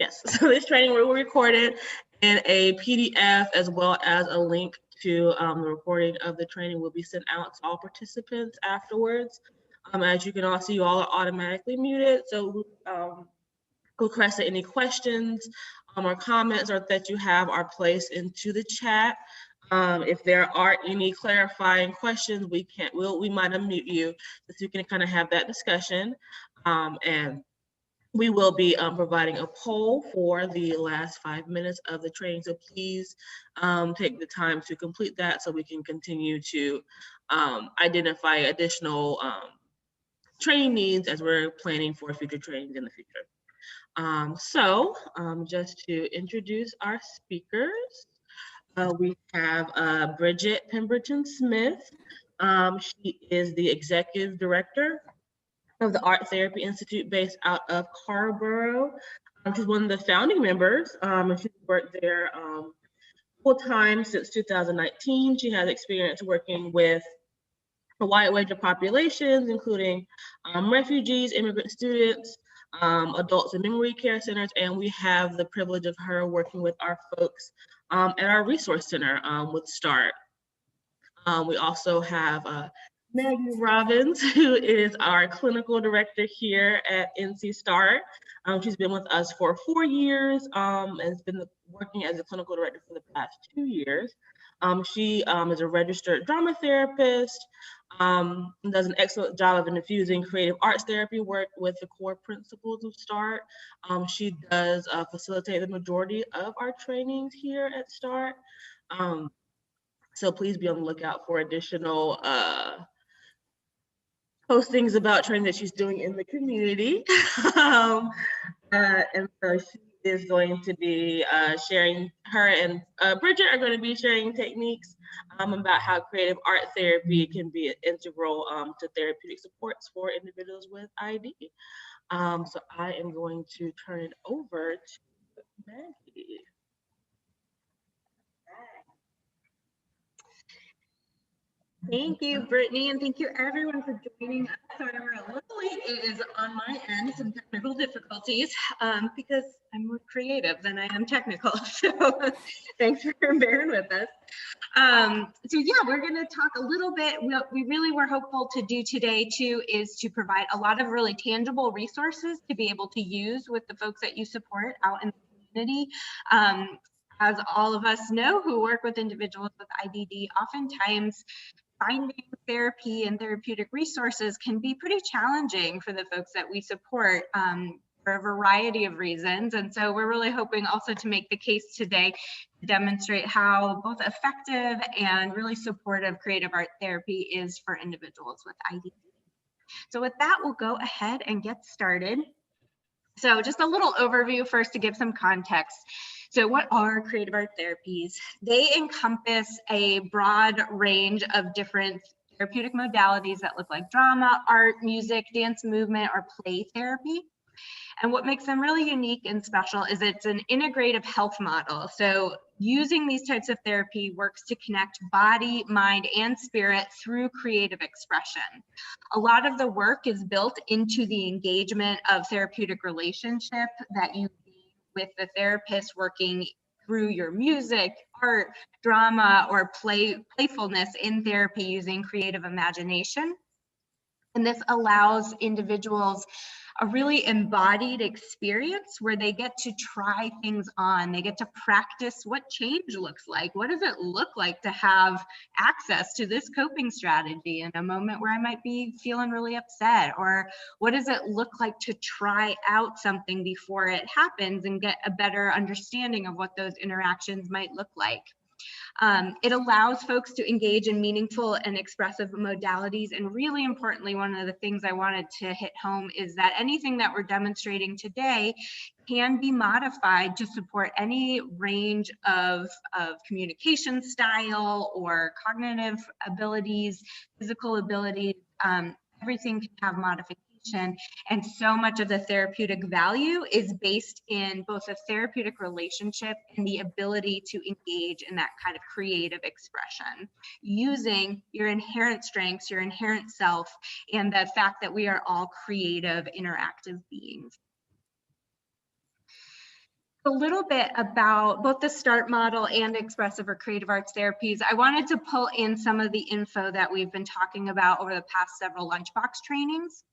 Yes, so this training will be recorded in a PDF as well as a link to the recording of the training will be sent out to all participants afterwards. As you can all see, you all are automatically muted. So request that any questions or comments or that you have are placed into the chat. If there are any clarifying questions, we might unmute you so you can kind of have that discussion. And we will be providing a poll for the last 5 minutes of the training. So please take the time to complete that so we can continue to identify additional training needs as we're planning for future trainings in the future. Just to introduce our speakers, we have Bridget Pemberton Smith. She is the Executive Director of the Art Therapy Institute based out of Carrboro. She's one of the founding members, and she's worked there full-time since 2019. She has experience working with a wide range of populations, including refugees, immigrant students, adults in memory care centers, and we have the privilege of her working with our folks at our resource center with START. We also have Maggie Robbins, who is our clinical director here at NC START. She's been with us for 4 years and has been working as a clinical director for the past 2 years. She is a registered drama therapist, does an excellent job of infusing creative arts therapy work with the core principles of START. She does facilitate the majority of our trainings here at START. So please be on the lookout for additional postings about training that she's doing in the community. And so she is going to be sharing, her and Bridget are going to be sharing techniques about how creative art therapy can be integral to therapeutic supports for individuals with ID. So I am going to turn it over to Maggie. Thank you, Brittany, and thank you everyone for joining us. Sorry we're a little late. It is on my end, some technical difficulties because I'm more creative than I am technical. So thanks for bearing with us. So yeah, we're going to talk a little bit. What we really were hopeful to do today too is to provide a lot of really tangible resources to be able to use with the folks that you support out in the community. As all of us know who work with individuals with IDD, oftentimes finding therapy and therapeutic resources can be pretty challenging for the folks that we support for a variety of reasons. And so we're really hoping also to make the case today to demonstrate how both effective and really supportive creative art therapy is for individuals with IDD. So with that, we'll go ahead and get started. So just a little overview first to give some context. So what are creative art therapies? They encompass a broad range of different therapeutic modalities that look like drama, art, music, dance, movement, or play therapy. And what makes them really unique and special is it's an integrative health model. So using these types of therapy works to connect body, mind, and spirit through creative expression. A lot of the work is built into the engagement of therapeutic relationship that you with the therapist working through your music, art, drama, or playfulness in therapy using creative imagination. And this allows individuals a really embodied experience where they get to try things on. They get to practice what change looks like. What does it look like to have access to this coping strategy in a moment where I might be feeling really upset? Or what does it look like to try out something before it happens and get a better understanding of what those interactions might look like? It allows folks to engage in meaningful and expressive modalities. And really importantly, one of the things I wanted to hit home is that anything that we're demonstrating today can be modified to support any range of communication style or cognitive abilities, physical abilities. Everything can have modification. And so much of the therapeutic value is based in both a therapeutic relationship and the ability to engage in that kind of creative expression, using your inherent strengths, your inherent self, and the fact that we are all creative, interactive beings. A little bit about both the START model and expressive or creative arts therapies. I wanted to pull in some of the info that we've been talking about over the past several lunchbox trainings.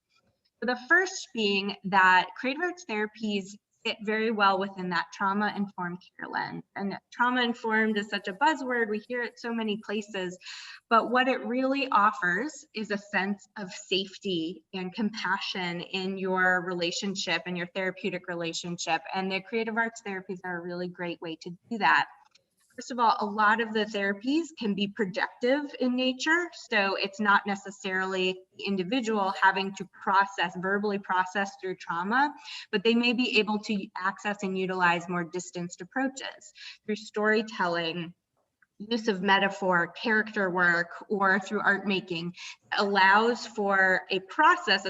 So the first being that creative arts therapies fit very well within that trauma-informed care lens. And trauma-informed is such a buzzword, we hear it so many places, but what it really offers is a sense of safety and compassion in your relationship and your therapeutic relationship. And the creative arts therapies are a really great way to do that. First of all, a lot of the therapies can be projective in nature. So it's not necessarily the individual having to verbally process through trauma, but they may be able to access and utilize more distanced approaches through storytelling, use of metaphor, character work, or through art making. Allows for a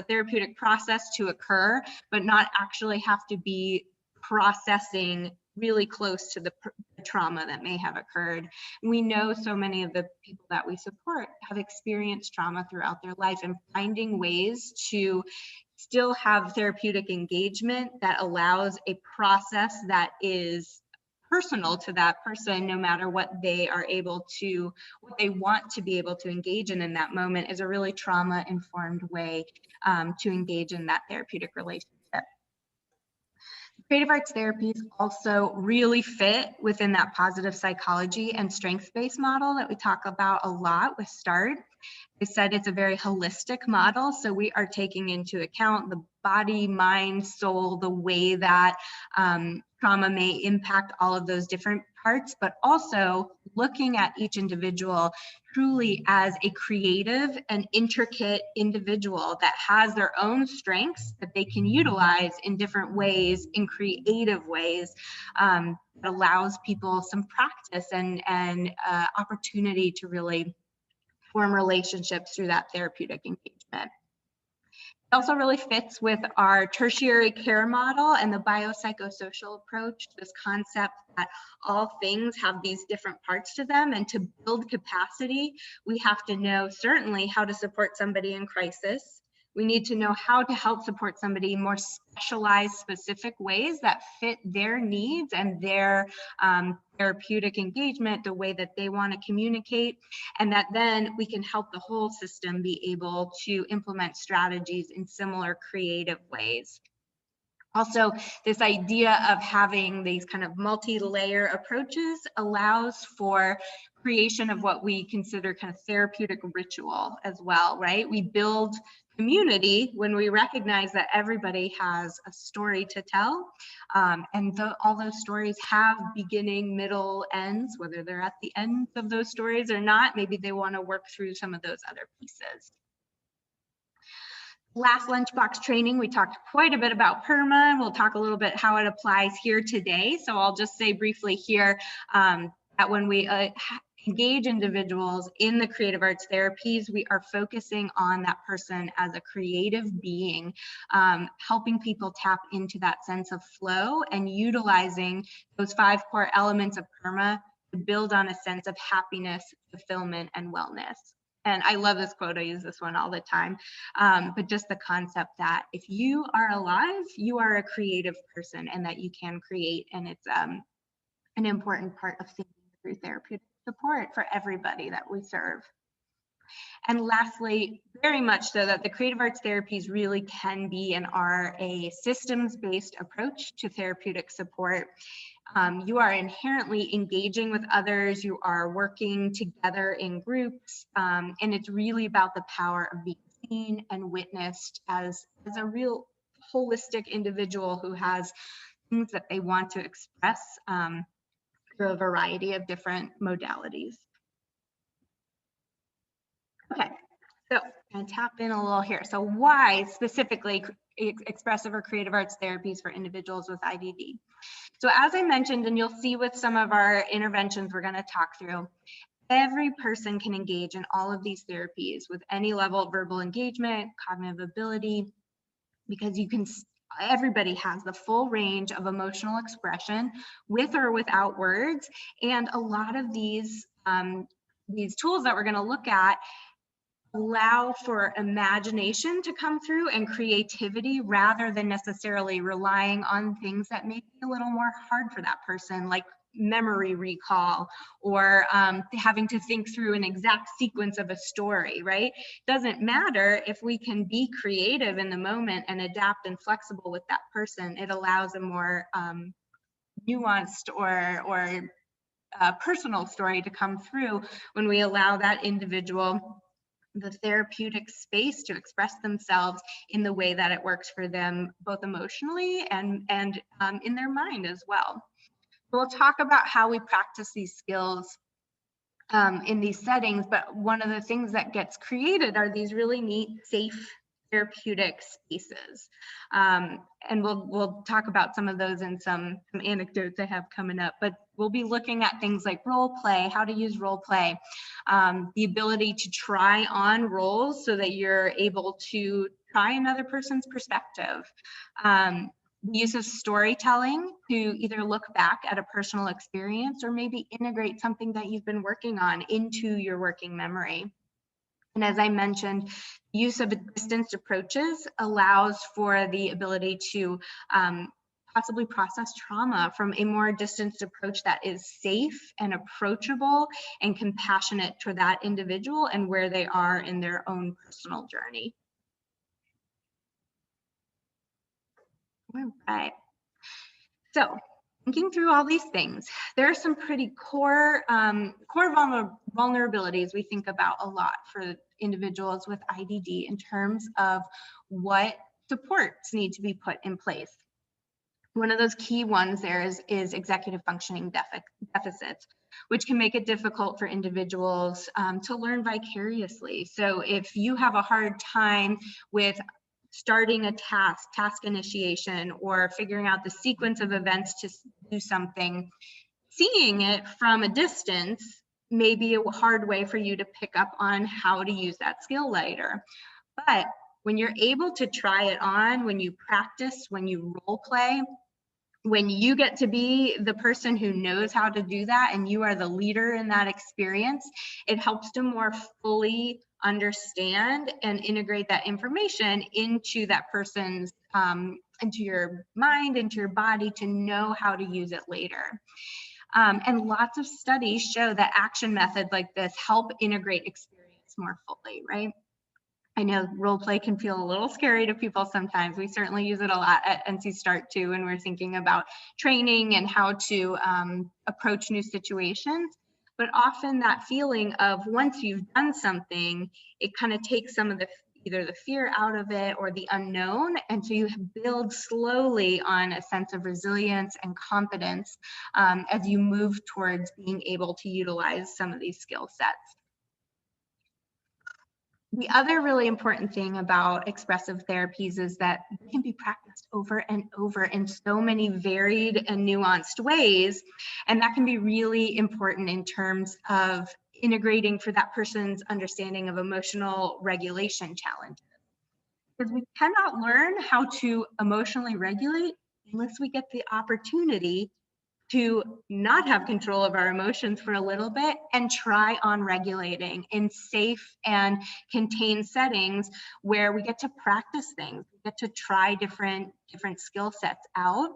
therapeutic process to occur, but not actually have to be processing really close to the trauma that may have occurred. We know so many of the people that we support have experienced trauma throughout their life, and finding ways to still have therapeutic engagement that allows a process that is personal to that person, no matter what they want to be able to engage in that moment, is a really trauma-informed way to engage in that therapeutic relationship. Creative arts therapies also really fit within that positive psychology and strengths-based model that we talk about a lot with START. I said it's a very holistic model, so we are taking into account the body, mind, soul, the way that trauma may impact all of those different parts, but also looking at each individual truly as a creative and intricate individual that has their own strengths that they can utilize in different ways, in creative ways, that allows people some practice and opportunity to really form relationships through that therapeutic engagement. It also really fits with our tertiary care model and the biopsychosocial approach, this concept that all things have these different parts to them, and to build capacity, we have to know certainly how to support somebody in crisis. We need to know how to help support somebody in more specialized, specific ways that fit their needs and their therapeutic engagement, the way that they want to communicate, and that then we can help the whole system be able to implement strategies in similar creative ways. Also, this idea of having these kind of multi-layer approaches allows for creation of what we consider kind of therapeutic ritual as well, right? We build community when we recognize that everybody has a story to tell, and all those stories have beginning, middle, ends, whether they're at the end of those stories or not. Maybe they want to work through some of those other pieces. Last lunchbox training, we talked quite a bit about PERMA, and we'll talk a little bit how it applies here today. So I'll just say briefly here that when we engage individuals in the creative arts therapies, we are focusing on that person as a creative being, helping people tap into that sense of flow and utilizing those 5 core elements of PERMA to build on a sense of happiness, fulfillment, and wellness. And I love this quote, I use this one all the time, but just the concept that if you are alive, you are a creative person and that you can create, and it's an important part of thinking through therapeutic support for everybody that we serve. And lastly, very much so that the creative arts therapies really can be and are a systems-based approach to therapeutic support. You are inherently engaging with others, you are working together in groups, and it's really about the power of being seen and witnessed as a real holistic individual who has things that they want to express through a variety of different modalities. Okay, so I'm gonna tap in a little here. So why specifically expressive or creative arts therapies for individuals with IDD? So as I mentioned, and you'll see with some of our interventions we're gonna talk through, every person can engage in all of these therapies with any level of verbal engagement, cognitive ability, because everybody has the full range of emotional expression with or without words. And a lot of these tools that we're gonna look at allow for imagination to come through and creativity rather than necessarily relying on things that may be a little more hard for that person, like memory recall or having to think through an exact sequence of a story, right? Doesn't matter if we can be creative in the moment and adapt and flexible with that person. It allows a more nuanced or personal story to come through when we allow that individual the therapeutic space to express themselves in the way that it works for them, both emotionally and in their mind as well. We'll talk about how we practice these skills in these settings, but one of the things that gets created are these really neat, safe, therapeutic spaces. And we'll talk about some of those in some anecdotes I have coming up, but we'll be looking at things like role play, how to use role play, the ability to try on roles so that you're able to try another person's perspective. The use of storytelling to either look back at a personal experience or maybe integrate something that you've been working on into your working memory. And as I mentioned, use of distanced approaches allows for the ability to possibly process trauma from a more distanced approach that is safe and approachable and compassionate to that individual and where they are in their own personal journey. All right. So thinking through all these things, there are some pretty core vulnerabilities we think about a lot for individuals with IDD in terms of what supports need to be put in place. One of those key ones there is executive functioning deficits, which can make it difficult for individuals to learn vicariously. So if you have a hard time with starting a task initiation, or figuring out the sequence of events to do something, seeing it from a distance may be a hard way for you to pick up on how to use that skill later. But when you're able to try it on, when you practice, when you role play, when you get to be the person who knows how to do that and you are the leader in that experience, it helps to more fully understand and integrate that information into that person's, into your mind, into your body, to know how to use it later. And lots of studies show that action methods like this help integrate experience more fully, right? I know role play can feel a little scary to people sometimes. We certainly use it a lot at NC START too when we're thinking about training and how to approach new situations. But often that feeling of once you've done something, it kind of takes some of the either the fear out of it or the unknown. And so you build slowly on a sense of resilience and confidence as you move towards being able to utilize some of these skill sets. The other really important thing about expressive therapies is that they can be practiced over and over in so many varied and nuanced ways. And that can be really important in terms of integrating for that person's understanding of emotional regulation challenges. Because we cannot learn how to emotionally regulate unless we get the opportunity to not have control of our emotions for a little bit and try on regulating in safe and contained settings where we get to practice things, we get to try different skill sets out.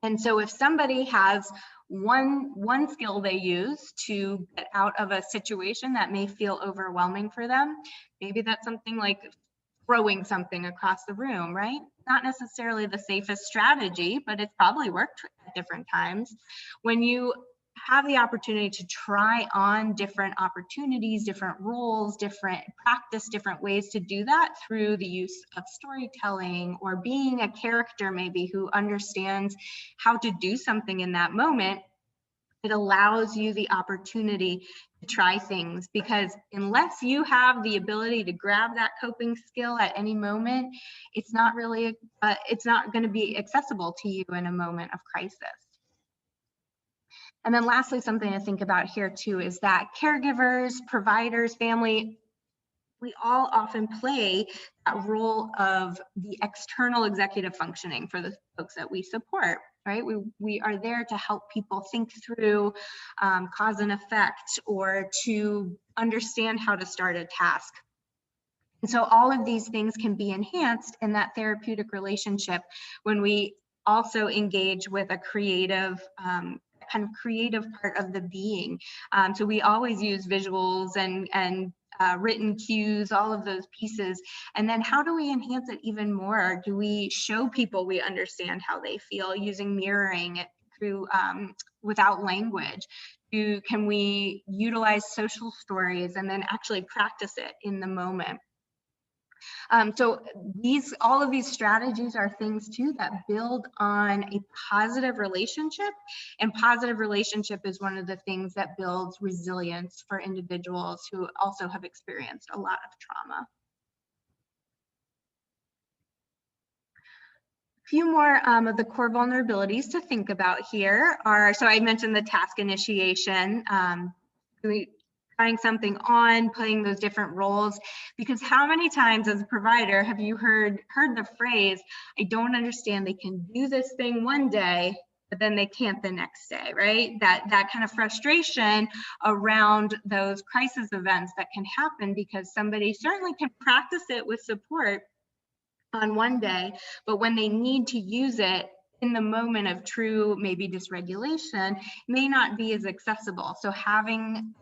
And so if somebody has one skill they use to get out of a situation that may feel overwhelming for them, maybe that's something like throwing something across the room, right? Not necessarily the safest strategy, but it's probably worked at different times. When you have the opportunity to try on different opportunities, different roles, different ways to do that through the use of storytelling or being a character maybe who understands how to do something in that moment, it allows you the opportunity to try things, because unless you have the ability to grab that coping skill at any moment, it's not really, it's not going to be accessible to you in a moment of crisis. And then lastly, something to think about here too is that caregivers, providers, family, we all often play that role of the external executive functioning for the folks that we support, right? We are there to help people think through cause and effect, or to understand how to start a task. And so all of these things can be enhanced in that therapeutic relationship when we also engage with a creative, kind of creative part of the being. So we always use visuals and written cues, all of those pieces. And then how do we enhance it even more? Do we show people we understand how they feel using mirroring through without language? Can we utilize social stories and then actually practice it in the moment? So all of these strategies are things too that build on a positive relationship, and positive relationship is one of the things that builds resilience for individuals who also have experienced a lot of trauma. A few more of the core vulnerabilities to think about here are, so I mentioned the task initiation, really trying something on, playing those different roles, because how many times as a provider have you heard the phrase, I don't understand, they can do this thing one day, but then they can't the next day, right? That kind of frustration around those crisis events that can happen because somebody certainly can practice it with support on one day, but when they need to use it in the moment of true maybe dysregulation may not be as accessible. So having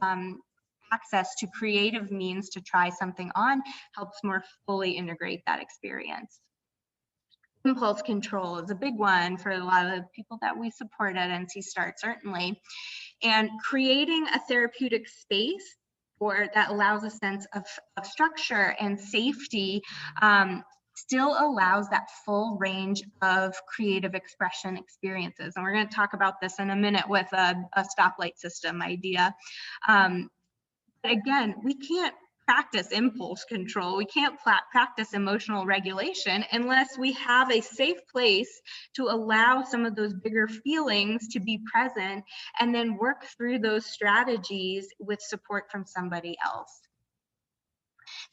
access to creative means to try something on helps more fully integrate that experience. Impulse control is a big one for a lot of the people that we support at NC START, certainly. And creating a therapeutic space that allows a sense of structure and safety still allows that full range of creative expression experiences. And we're going to talk about this in a minute with a stoplight system idea. But again, we can't practice impulse control. We can't practice emotional regulation unless we have a safe place to allow some of those bigger feelings to be present and then work through those strategies with support from somebody else.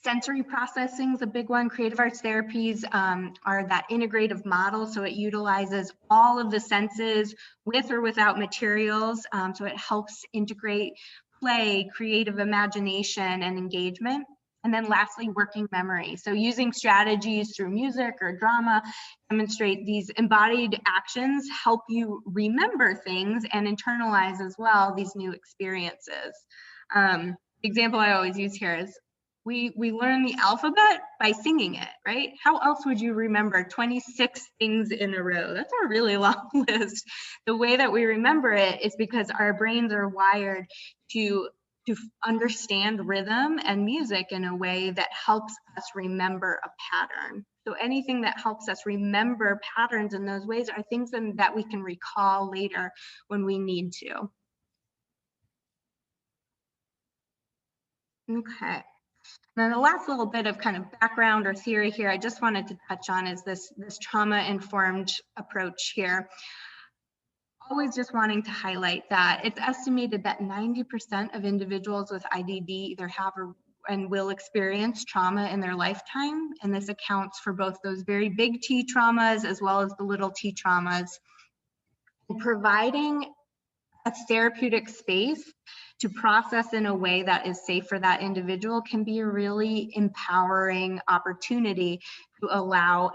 Sensory processing is a big one. Creative arts therapies are that integrative model. So it utilizes all of the senses with or without materials. So it helps integrate play, creative imagination, and engagement. And then lastly, working memory. So using strategies through music or drama, demonstrate these embodied actions, help you remember things and internalize as well these new experiences. The example I always use here is we learn the alphabet by singing it, right? How else would you remember 26 things in a row? That's a really long list. The way that we remember it is because our brains are wired to understand rhythm and music in a way that helps us remember a pattern. So anything that helps us remember patterns in those ways are things that we can recall later when we need to. Okay. Now, the last little bit of kind of background or theory here I just wanted to touch on is this trauma-informed approach here. Always just wanting to highlight that it's estimated that 90% of individuals with IDD either have and will experience trauma in their lifetime, and this accounts for both those very big T traumas as well as the little T traumas. And providing a therapeutic space to process in a way that is safe for that individual can be a really empowering opportunity to allow,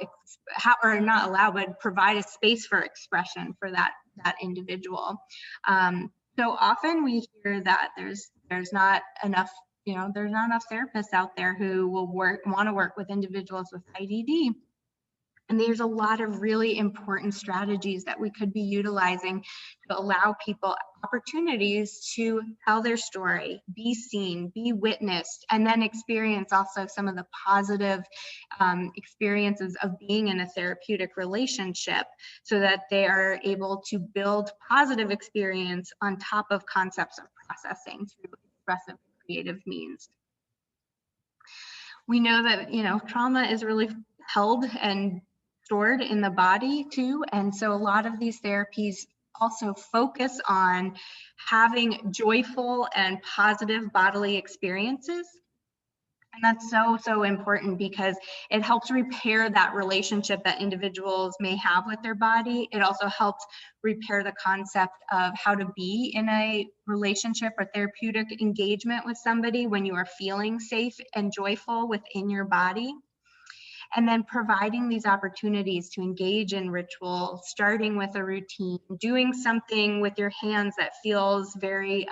or not allow, but provide a space for expression for that individual. So often we hear that there's not enough, there's not enough therapists out there who will want to work with individuals with IDD. And there's a lot of really important strategies that we could be utilizing to allow people opportunities to tell their story, be seen, be witnessed, and then experience also some of the positive experiences of being in a therapeutic relationship so that they are able to build positive experience on top of concepts of processing through expressive creative means. We know that, trauma is really held and stored in the body too. And so a lot of these therapies also focus on having joyful and positive bodily experiences. And that's so, so important because it helps repair that relationship that individuals may have with their body. It also helps repair the concept of how to be in a relationship or therapeutic engagement with somebody when you are feeling safe and joyful within your body. And then providing these opportunities to engage in ritual, starting with a routine, doing something with your hands that feels very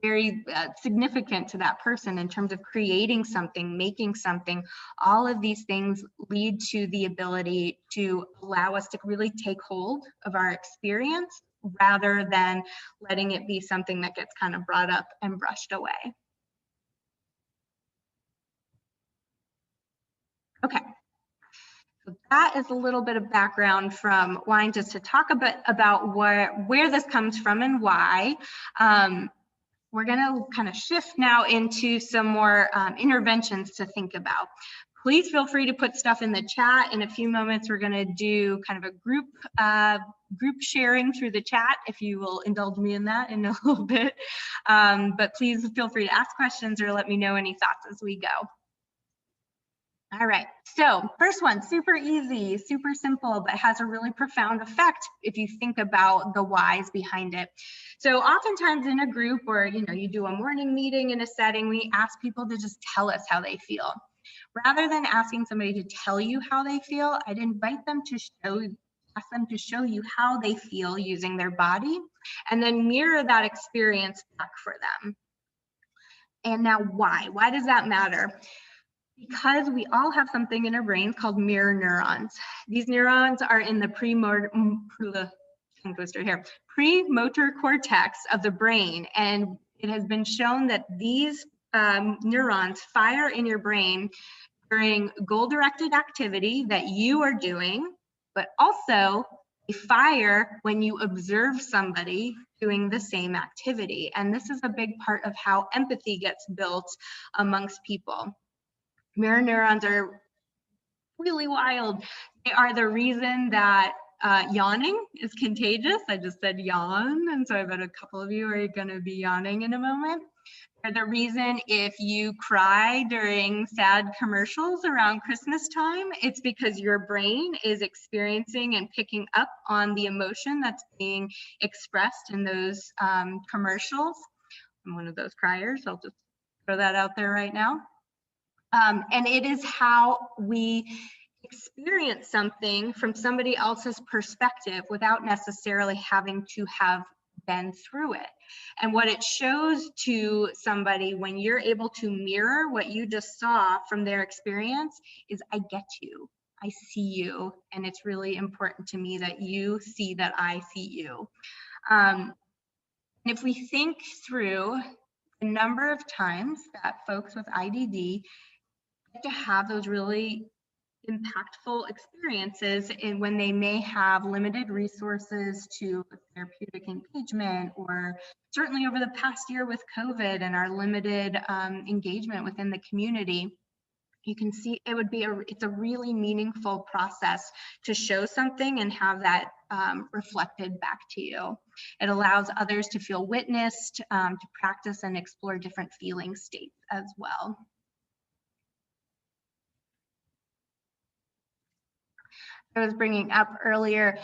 very significant to that person in terms of creating something, making something. All of these things lead to the ability to allow us to really take hold of our experience rather than letting it be something that gets kind of brought up and brushed away. Okay. So that is a little bit of background from wanting just to talk a bit about where this comes from and why. We're going to kind of shift now into some more interventions to think about. Please feel free to put stuff in the chat. In a few moments, we're going to do kind of a group sharing through the chat, if you will indulge me in that in a little bit. But please feel free to ask questions or let me know any thoughts as we go. All right, so first one, super easy, super simple, but has a really profound effect if you think about the whys behind it. So oftentimes in a group or you do a morning meeting in a setting, we ask people to just tell us how they feel. Rather than asking somebody to tell you how they feel, I'd invite them to ask them to show you how they feel using their body and then mirror that experience back for them. And now why? Why does that matter? Because we all have something in our brains called mirror neurons. These neurons are in the premotor cortex of the brain, and it has been shown that these neurons fire in your brain during goal-directed activity that you are doing, but also they fire when you observe somebody doing the same activity. And this is a big part of how empathy gets built amongst people. Mirror neurons are really wild. They are the reason that yawning is contagious. I just said yawn, and so I bet a couple of you are going to be yawning in a moment. They're the reason if you cry during sad commercials around Christmas time, it's because your brain is experiencing and picking up on the emotion that's being expressed in those commercials. I'm one of those criers. I'll just throw that out there right now. And it is how we experience something from somebody else's perspective without necessarily having to have been through it. And what it shows to somebody when you're able to mirror what you just saw from their experience is, I get you, I see you, and it's really important to me that you see that I see you. And if we think through the number of times that folks with IDD to have those really impactful experiences and when they may have limited resources to therapeutic engagement, or certainly over the past year with COVID and our limited engagement within the community, you can see it would be it's a really meaningful process to show something and have that reflected back to you. It allows others to feel witnessed, to practice and explore different feeling states as well. I was bringing up earlier,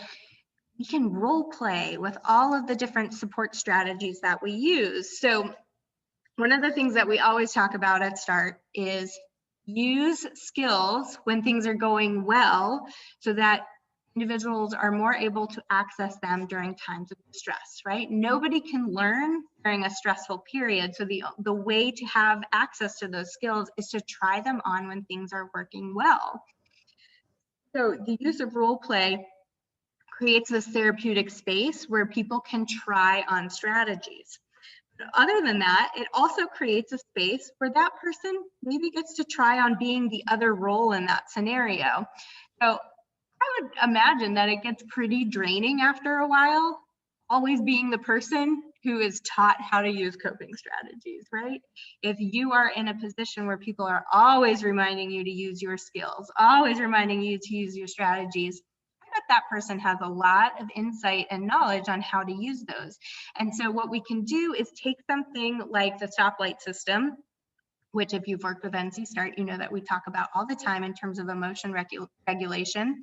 we can role play with all of the different support strategies that we use. So one of the things that we always talk about at START is use skills when things are going well so that individuals are more able to access them during times of stress, right? Nobody can learn during a stressful period. So the way to have access to those skills is to try them on when things are working well. So the use of role play creates this therapeutic space where people can try on strategies. But other than that, it also creates a space where that person maybe gets to try on being the other role in that scenario. So I would imagine that it gets pretty draining after a while, always being the person who is taught how to use coping strategies, right? If you are in a position where people are always reminding you to use your skills, always reminding you to use your strategies, I bet that person has a lot of insight and knowledge on how to use those. And so what we can do is take something like the stoplight system which if you've worked with NC START, you know that we talk about all the time in terms of emotion regulation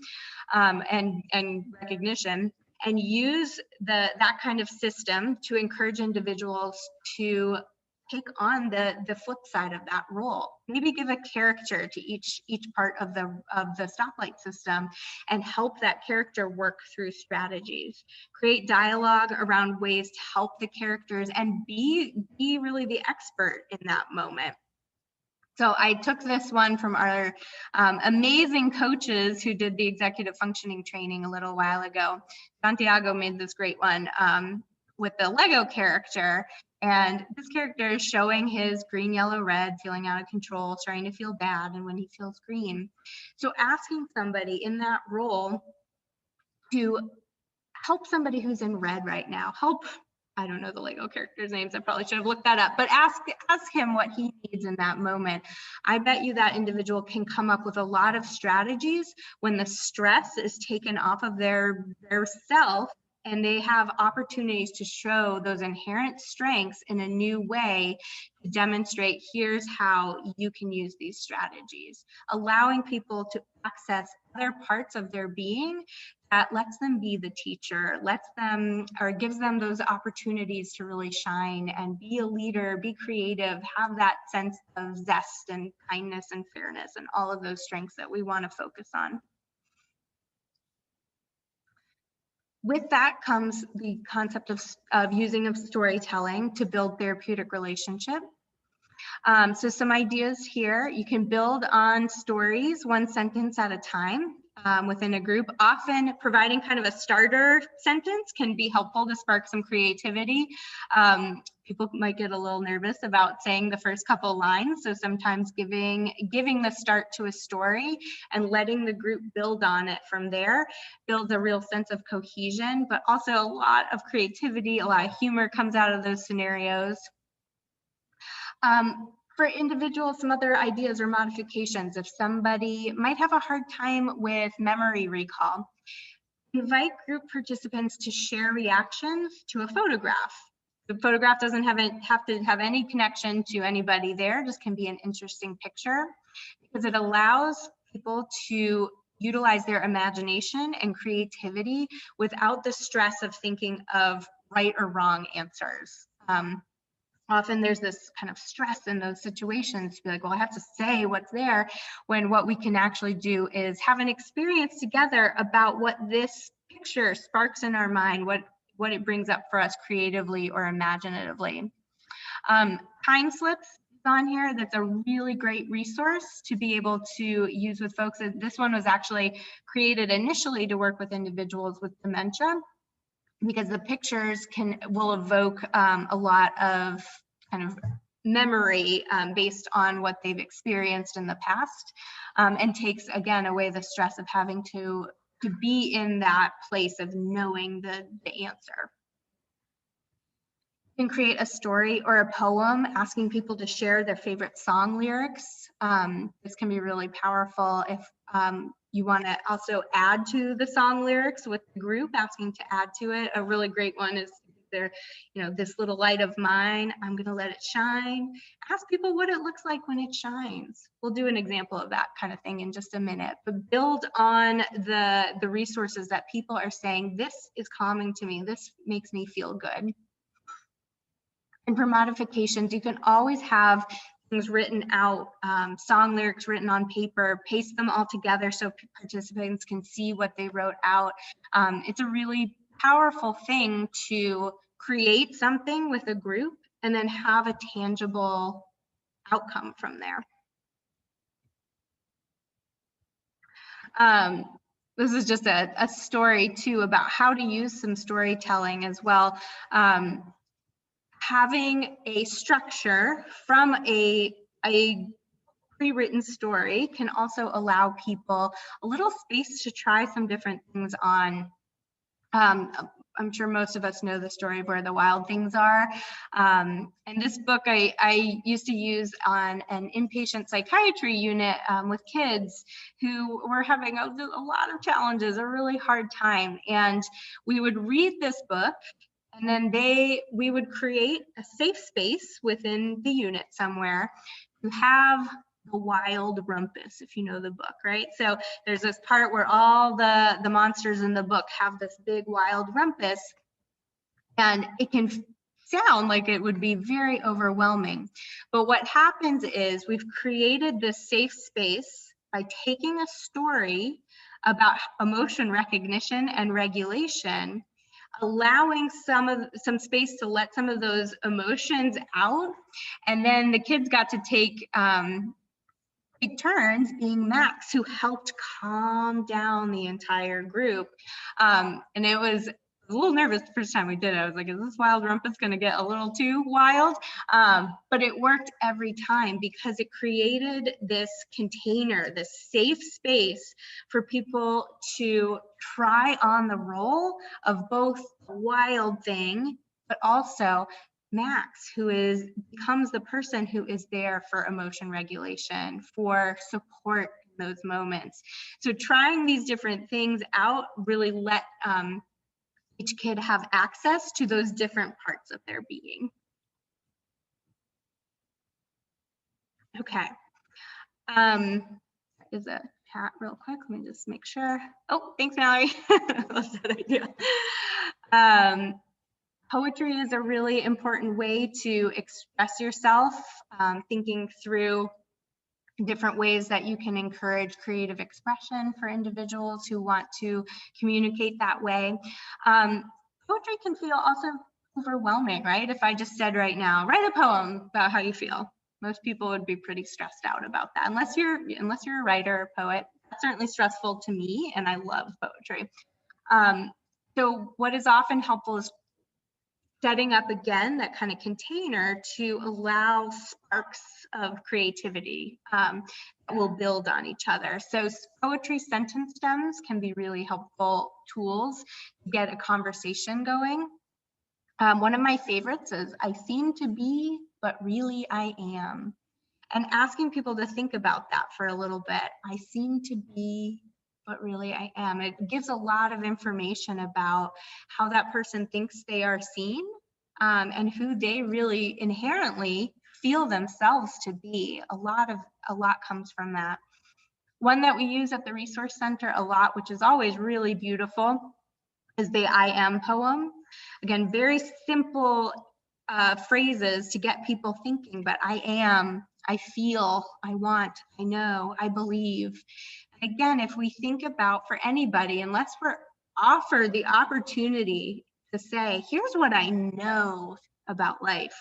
and recognition, and use that kind of system to encourage individuals to take on the flip side of that role. Maybe give a character to each part of the stoplight system and help that character work through strategies. Create dialogue around ways to help the characters and be really the expert in that moment. So I took this one from our amazing coaches who did the executive functioning training a little while ago. Santiago made this great one with the Lego character. And this character is showing his green, yellow, red, feeling out of control, starting to feel bad, and when he feels green. So asking somebody in that role to help somebody who's in red right now, I don't know the Lego characters' names, I probably should have looked that up, but ask him what he needs in that moment. I bet you that individual can come up with a lot of strategies when the stress is taken off of their self, and they have opportunities to show those inherent strengths in a new way to demonstrate, here's how you can use these strategies. Allowing people to access other parts of their being that lets them be the teacher, gives them those opportunities to really shine and be a leader, be creative, have that sense of zest and kindness and fairness and all of those strengths that we want to focus on. With that comes the concept of using storytelling to build therapeutic relationship. So some ideas here: you can build on stories one sentence at a time within a group. Often providing kind of a starter sentence can be helpful to spark some creativity. People might get a little nervous about saying the first couple lines, so sometimes giving the start to a story and letting the group build on it from there builds a real sense of cohesion, but also a lot of creativity, a lot of humor comes out of those scenarios. For individuals, some other ideas or modifications: if somebody might have a hard time with memory recall, invite group participants to share reactions to a photograph. The photograph doesn't have to have any connection to anybody there, just can be an interesting picture, because it allows people to utilize their imagination and creativity without the stress of thinking of right or wrong answers. Often there's this kind of stress in those situations to be like, well, I have to say what's there, when what we can actually do is have an experience together about what this picture sparks in our mind, what it brings up for us creatively or imaginatively. Time slips is on here. That's a really great resource to be able to use with folks. This one was actually created initially to work with individuals with dementia, because the pictures will evoke a lot of kind of memory based on what they've experienced in the past, and takes, again, away the stress of having to be in that place of knowing the answer. You can create a story or a poem asking people to share their favorite song lyrics. This can be really powerful if you want to also add to the song lyrics with the group, asking to add to it. A really great one is this little light of mine, I'm going to let it shine. Ask people what it looks like when it shines. We'll do an example of that kind of thing in just a minute, but build on the resources that people are saying, this is calming to me, this makes me feel good. And for modifications, you can always have things written out, song lyrics written on paper, paste them all together so participants can see what they wrote out. It's a really powerful thing to create something with a group and then have a tangible outcome from there. This is just a story too about how to use some storytelling as well. Having a structure from a pre-written story can also allow people a little space to try some different things on. I'm sure most of us know the story of Where the Wild Things Are. And this book I used to use on an inpatient psychiatry unit with kids who were having a lot of challenges, a really hard time. And we would read this book, and then we would create a safe space within the unit somewhere you have the wild rumpus, if you know the book, right? So there's this part where all the monsters in the book have this big wild rumpus, and it can sound like it would be very overwhelming. But what happens is we've created this safe space by taking a story about emotion recognition and regulation, allowing some space to let some of those emotions out. And then the kids got to take turns being Max, who helped calm down the entire group. And it was a little nervous the first time we did it. I was like, is this wild rumpus going to get a little too wild? But it worked every time because it created this container, this safe space for people to try on the role of both a wild thing, but also Max, who becomes the person who is there for emotion regulation, for support in those moments. So trying these different things out really let each kid have access to those different parts of their being. Okay. Is a chat real quick. Let me just make sure. Oh, thanks, Mallory. That's that idea. Poetry is a really important way to express yourself, thinking through different ways that you can encourage creative expression for individuals who want to communicate that way. Poetry can feel also overwhelming, right? If I just said right now, write a poem about how you feel, most people would be pretty stressed out about that, unless you're a writer or poet. That's certainly stressful to me, and I love poetry. So what is often helpful is setting up again that kind of container to allow sparks of creativity that will build on each other. So poetry sentence stems can be really helpful tools to get a conversation going. One of my favorites is, I seem to be, but really I am. And asking people to think about that for a little bit. I seem to be, but really I am. It gives a lot of information about how that person thinks they are seen, and who they really inherently feel themselves to be. A lot comes from that. One that we use at the Resource Center a lot, which is always really beautiful, is the I am poem. Again, very simple phrases to get people thinking, but I am, I feel, I want, I know, I believe. Again, if we think about, for anybody, unless we're offered the opportunity to say, here's what I know about life,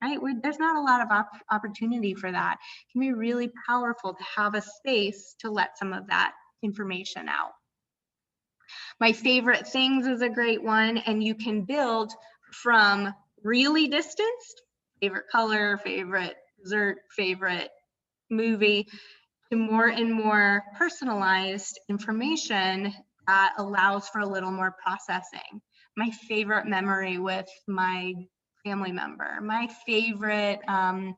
right? There's not a lot of opportunity for that. It can be really powerful to have a space to let some of that information out. My favorite things is a great one, and you can build from really distanced, favorite color, favorite dessert, favorite movie, to more and more personalized information that allows for a little more processing. My favorite memory with my family member, my favorite pet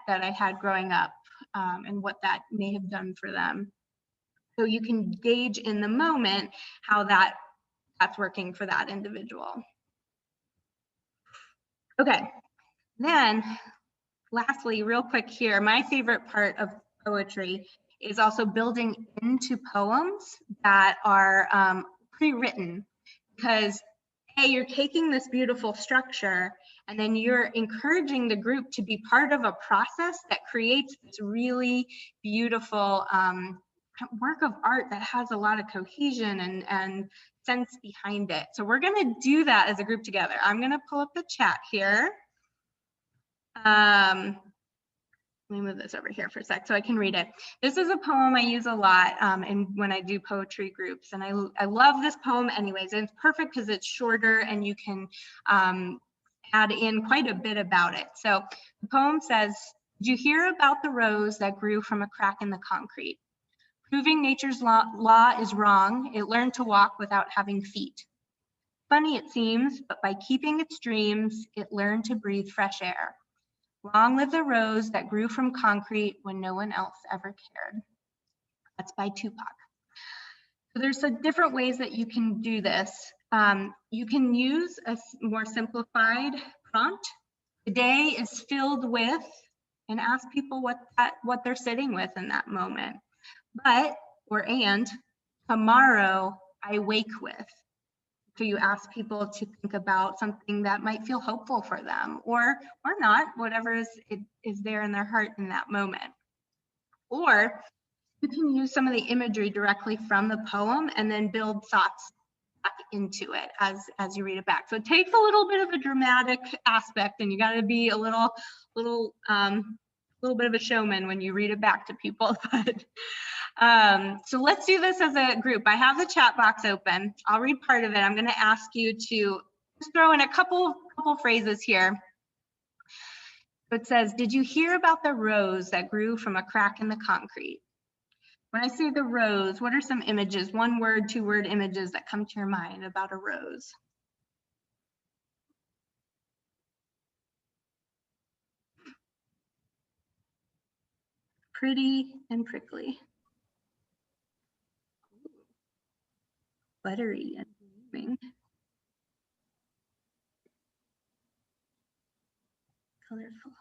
that I had growing up, and what that may have done for them. So you can gauge in the moment how that's working for that individual. Okay, then lastly, real quick here, my favorite part of poetry is also building into poems that are pre-written, because you're taking this beautiful structure and then you're encouraging the group to be part of a process that creates this really beautiful work of art that has a lot of cohesion and sense behind it. So we're going to do that as a group together. I'm going to pull up the chat here. Let me move this over here for a sec so I can read it. This is a poem I use a lot when I do poetry groups, and I love this poem anyways. And it's perfect because it's shorter and you can add in quite a bit about it. So the poem says, "Did you hear about the rose that grew from a crack in the concrete? Proving nature's law is wrong, it learned to walk without having feet. Funny it seems, but by keeping its dreams, it learned to breathe fresh air. Long live the rose that grew from concrete when no one else ever cared." That's by Tupac. So there's different ways that you can do this. You can use a more simplified prompt Today is filled with, and ask people what they're sitting with in that moment. But, and tomorrow I wake with. So you ask people to think about something that might feel hopeful for them, or not, whatever is there in their heart in that moment. Or you can use some of the imagery directly from the poem and then build thoughts back into it as you read it back. So it takes a little bit of a dramatic aspect, and you got to be a little bit of a showman when you read it back to people. But so let's do this as a group. I have the chat box open. I'll read part of it. I'm going to ask you to just throw in a couple phrases here. It says, did you hear about the rose that grew from a crack in the concrete? When I say the rose, what are some images, 1 word, 2 word images that come to your mind about a rose? Pretty and prickly. Buttery and blooming. Colorful.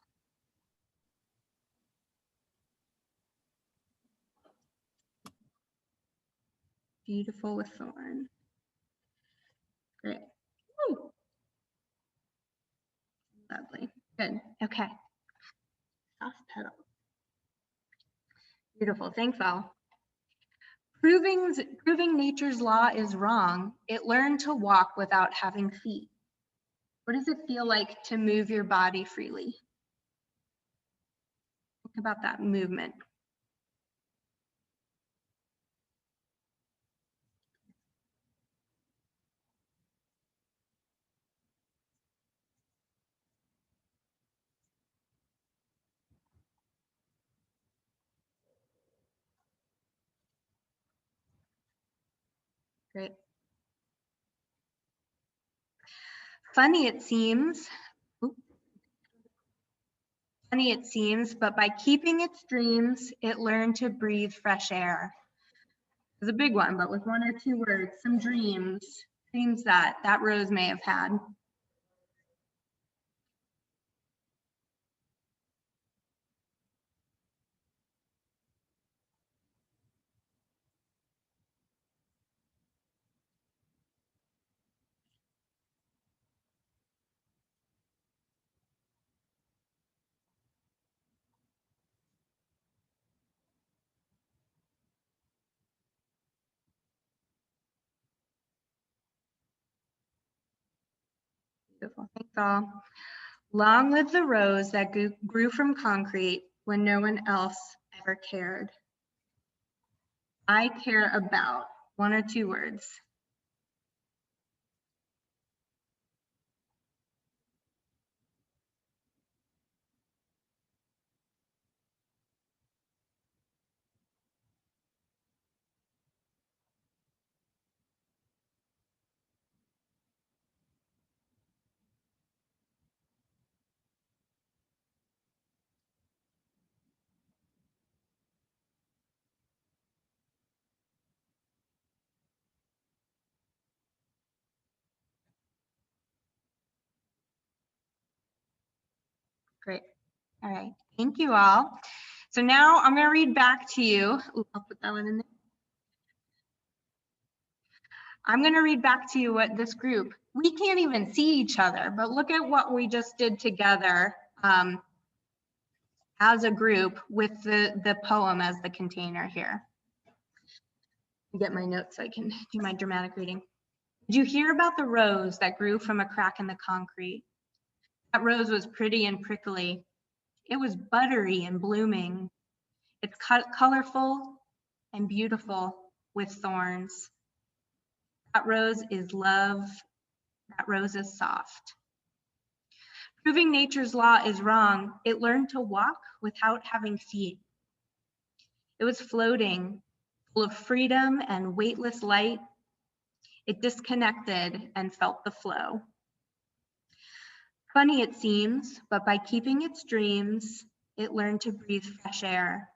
Beautiful with thorn. Great. Woo. Lovely. Good. Okay. Soft pedal. Beautiful. Thanks, all. Proving nature's law is wrong. It learned to walk without having feet. What does it feel like to move your body freely? Think about that movement. Great. Funny it seems, but by keeping its dreams, it learned to breathe fresh air. It was a big one, but with 1 or 2 words, some dreams that rose may have had. Beautiful. Thanks, all. Long live the rose that grew from concrete when no one else ever cared. I care about 1 or 2 words. Great. All right. Thank you all. So now I'm going to read back to you. Ooh, I'll put that one in there. I'm going to read back to you what this group, we can't even see each other, but look at what we just did together as a group with the poem as the container here. Get my notes so I can do my dramatic reading. Did you hear about the rose that grew from a crack in the concrete? That rose was pretty and prickly. It was buttery and blooming. It's colorful and beautiful with thorns. That rose is love. That rose is soft. Proving nature's law is wrong. It learned to walk without having feet. It was floating, full of freedom and weightless light. It disconnected and felt the flow. Funny it seems, but by keeping its dreams, it learned to breathe fresh air.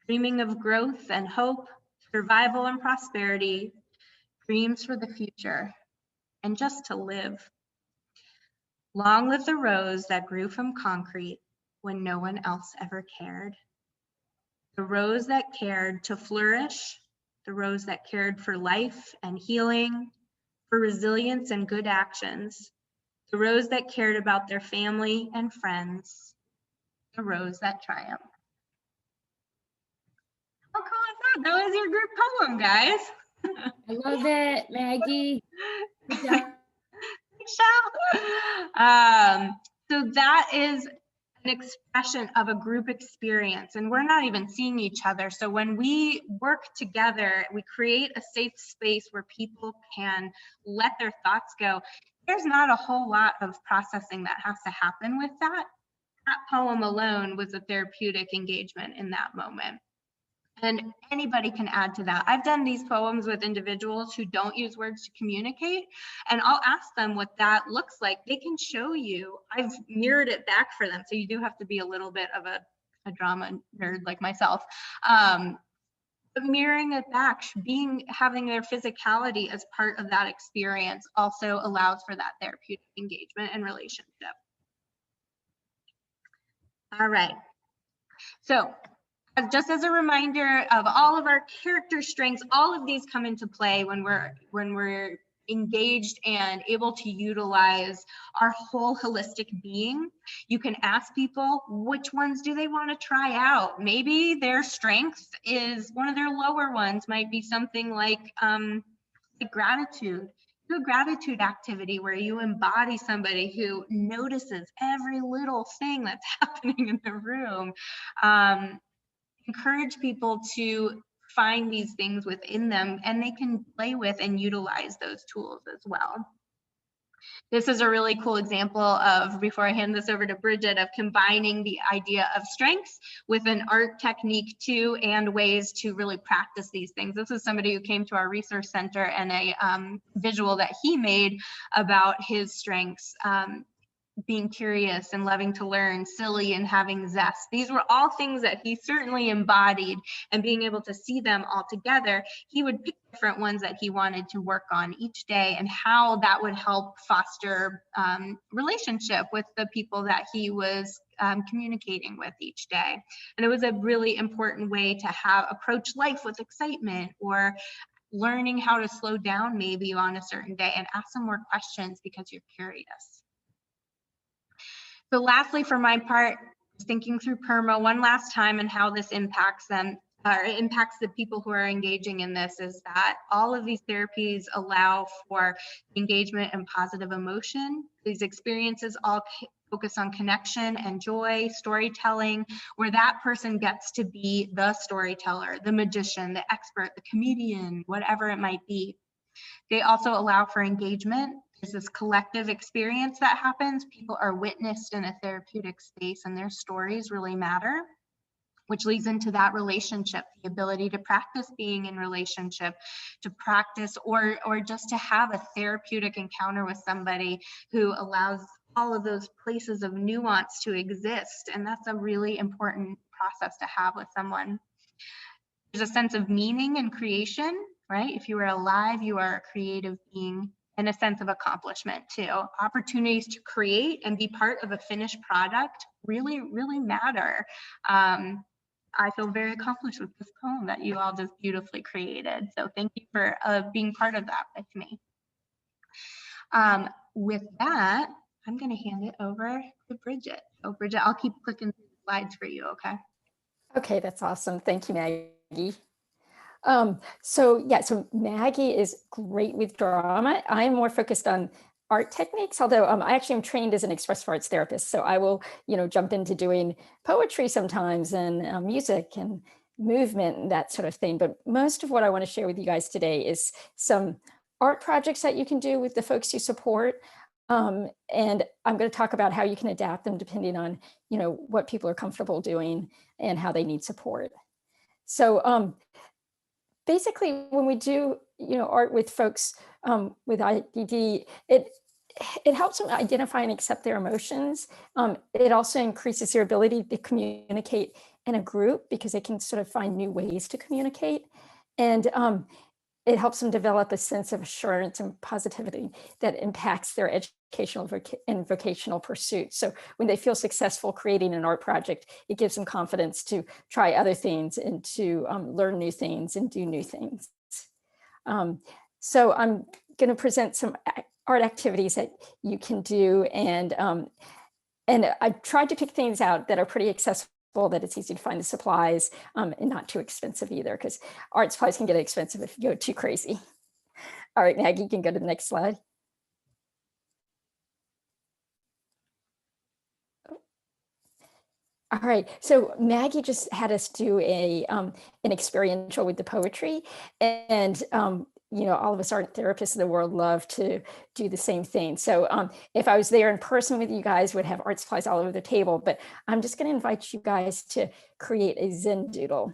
Dreaming of growth and hope, survival and prosperity, dreams for the future, and just to live. Long live the rose that grew from concrete when no one else ever cared. The rose that cared to flourish, the rose that cared for life and healing, for resilience and good actions, the rose that cared about their family and friends, the rose that triumphed. How cool is that? That was your group poem, guys. I love it, Maggie. Good job. So that is an expression of a group experience, and we're not even seeing each other. So when we work together, we create a safe space where people can let their thoughts go. There's not a whole lot of processing that has to happen with that. That poem alone was a therapeutic engagement in that moment. And anybody can add to that. I've done these poems with individuals who don't use words to communicate, and I'll ask them what that looks like. They can show you. I've mirrored it back for them. So you do have to be a little bit of a drama nerd like myself. But mirroring it back, having their physicality as part of that experience also allows for that therapeutic engagement and relationship. All right. So just as a reminder of all of our character strengths, all of these come into play when we're engaged and able to utilize our whole holistic being. You can ask people which ones do they want to try out. Maybe their strength is one of their lower ones, might be something like gratitude. Do a gratitude activity where you embody somebody who notices every little thing that's happening in the room. Encourage people to find these things within them, and they can play with and utilize those tools as well. This is a really cool example of, before I hand this over to Bridget, of combining the idea of strengths with an art technique too, and ways to really practice these things. This is somebody who came to our resource center, and a visual that he made about his strengths. Being curious and loving to learn, silly and having zest. These were all things that he certainly embodied, and being able to see them all together, he would pick different ones that he wanted to work on each day, and how that would help foster relationship with the people that he was communicating with each day. And it was a really important way to approach life with excitement, or learning how to slow down maybe on a certain day and ask some more questions because you're curious. So lastly, for my part, thinking through PERMA one last time and how this impacts them, or impacts the people who are engaging in this, is that all of these therapies allow for engagement and positive emotion. These experiences all focus on connection and joy, storytelling, where that person gets to be the storyteller, the magician, the expert, the comedian, whatever it might be. They also allow for engagement. There's this collective experience that happens. People are witnessed in a therapeutic space, and their stories really matter, which leads into that relationship, the ability to practice being in relationship, to practice or just to have a therapeutic encounter with somebody who allows all of those places of nuance to exist. And that's a really important process to have with someone. There's a sense of meaning and creation, right? If you are alive, you are a creative being, and a sense of accomplishment too. Opportunities to create and be part of a finished product really, really matter. I feel very accomplished with this poem that you all just beautifully created. So thank you for being part of that with me. With that, I'm gonna hand it over to Bridget. So Bridget, I'll keep clicking through the slides for you, okay? Okay, that's awesome. Thank you, Maggie. So Maggie is great with drama. I'm more focused on art techniques, although I actually am trained as an expressive arts therapist. So I will, jump into doing poetry sometimes, and music and movement and that sort of thing. But most of what I want to share with you guys today is some art projects that you can do with the folks you support. And I'm going to talk about how you can adapt them depending on, what people are comfortable doing and how they need support. So basically, when we do, art with folks with IDD, it helps them identify and accept their emotions. It also increases their ability to communicate in a group, because they can sort of find new ways to communicate. And it helps them develop a sense of assurance and positivity that impacts their and vocational pursuits. So when they feel successful creating an art project, it gives them confidence to try other things and to learn new things and do new things. So I'm going to present some art activities that you can do, and I tried to pick things out that are pretty accessible, that it's easy to find the supplies, and not too expensive either, because art supplies can get expensive if you go too crazy. All right, Maggie, you can go to the next slide. All right, so Maggie just had us do an experiential with the poetry, and you know, all of us art therapists in the world love to do the same thing. So if I was there in person with you guys, would have art supplies all over the table, but I'm just going to invite you guys to create a Zen doodle,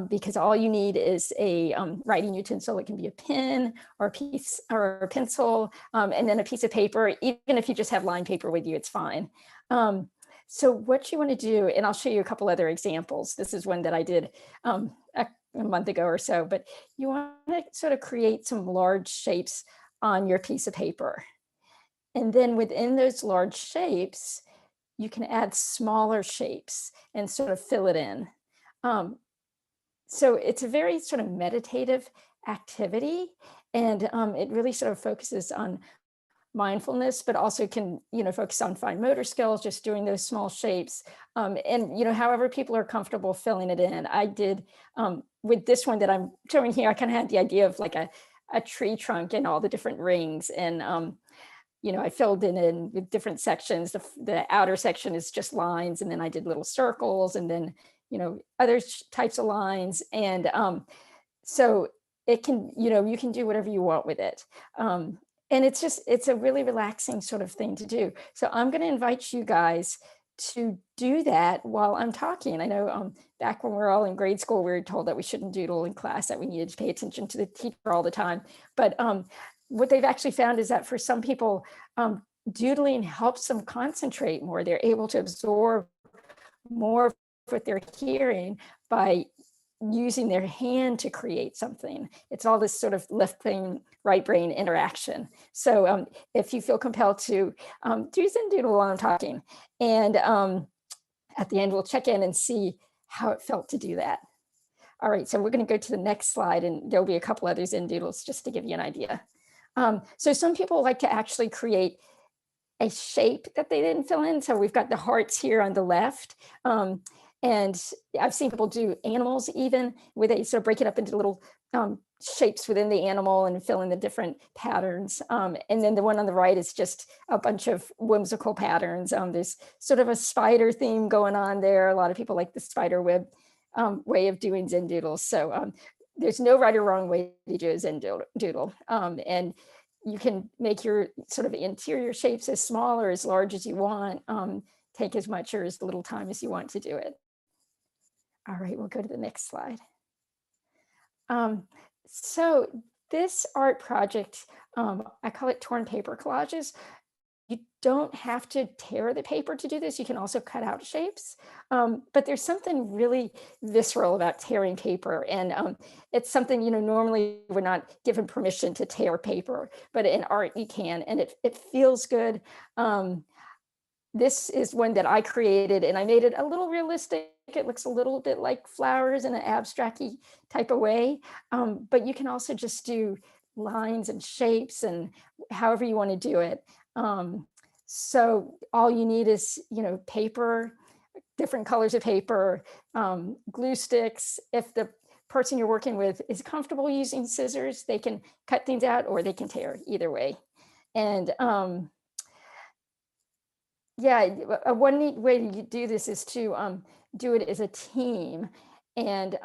because all you need is a writing utensil. It can be a pen or a piece or a pencil, and then a piece of paper. Even if you just have lined paper with you, it's fine. So what you want to do, and I'll show you a couple other examples. This is one that I did a month ago or so, but you want to sort of create some large shapes on your piece of paper. And then within those large shapes, you can add smaller shapes and sort of fill it in. So it's a very sort of meditative activity, and it really sort of focuses on mindfulness, but also can, you know, focus on fine motor skills, just doing those small shapes. And, you know, however people are comfortable filling it in. I did, with this one that I'm showing here, I kind of had the idea of like a tree trunk and all the different rings. And, you know, I filled it in with different sections. The outer section is just lines. And then I did little circles, and then, you know, other types of lines. And so it can, you know, you can do whatever you want with it. And it's a really relaxing sort of thing to do. So I'm going to invite you guys to do that while I'm talking. I know back when we were all in grade school, we were told that we shouldn't doodle in class, that we needed to pay attention to the teacher all the time. But what they've actually found is that for some people, doodling helps them concentrate more. They're able to absorb more of what they're hearing by using their hand to create something. It's all this sort of left brain, right brain interaction. So if you feel compelled to do Zen doodle while I'm talking, and at the end, we'll check in and see how it felt to do that. All right, so we're going to go to the next slide, and there'll be a couple others Zen doodles just to give you an idea. So some people like to actually create a shape that they didn't fill in. So we've got the hearts here on the left. And I've seen people do animals even, where they sort of break it up into little shapes within the animal and fill in the different patterns. And then the one on the right is just a bunch of whimsical patterns. There's sort of a spider theme going on there. A lot of people like the spider web way of doing Zen doodles. So there's no right or wrong way to do a Zen doodle. And you can make your sort of interior shapes as small or as large as you want. Take as much or as little time as you want to do it. All right, we'll go to the next slide. So this art project, I call it torn paper collages. You don't have to tear the paper to do this. You can also cut out shapes, but there's something really visceral about tearing paper. And it's something, you know, normally we're not given permission to tear paper, but in art you can, and it feels good. This is one that I created, and I made it a little realistic. It looks a little bit like flowers in an abstract-y type of way, but you can also just do lines and shapes and however you want to do it. So all you need is, you know, paper, different colors of paper, glue sticks. If the person you're working with is comfortable using scissors, they can cut things out, or they can tear, either way. And yeah, one neat way to do this is to do it as a team. And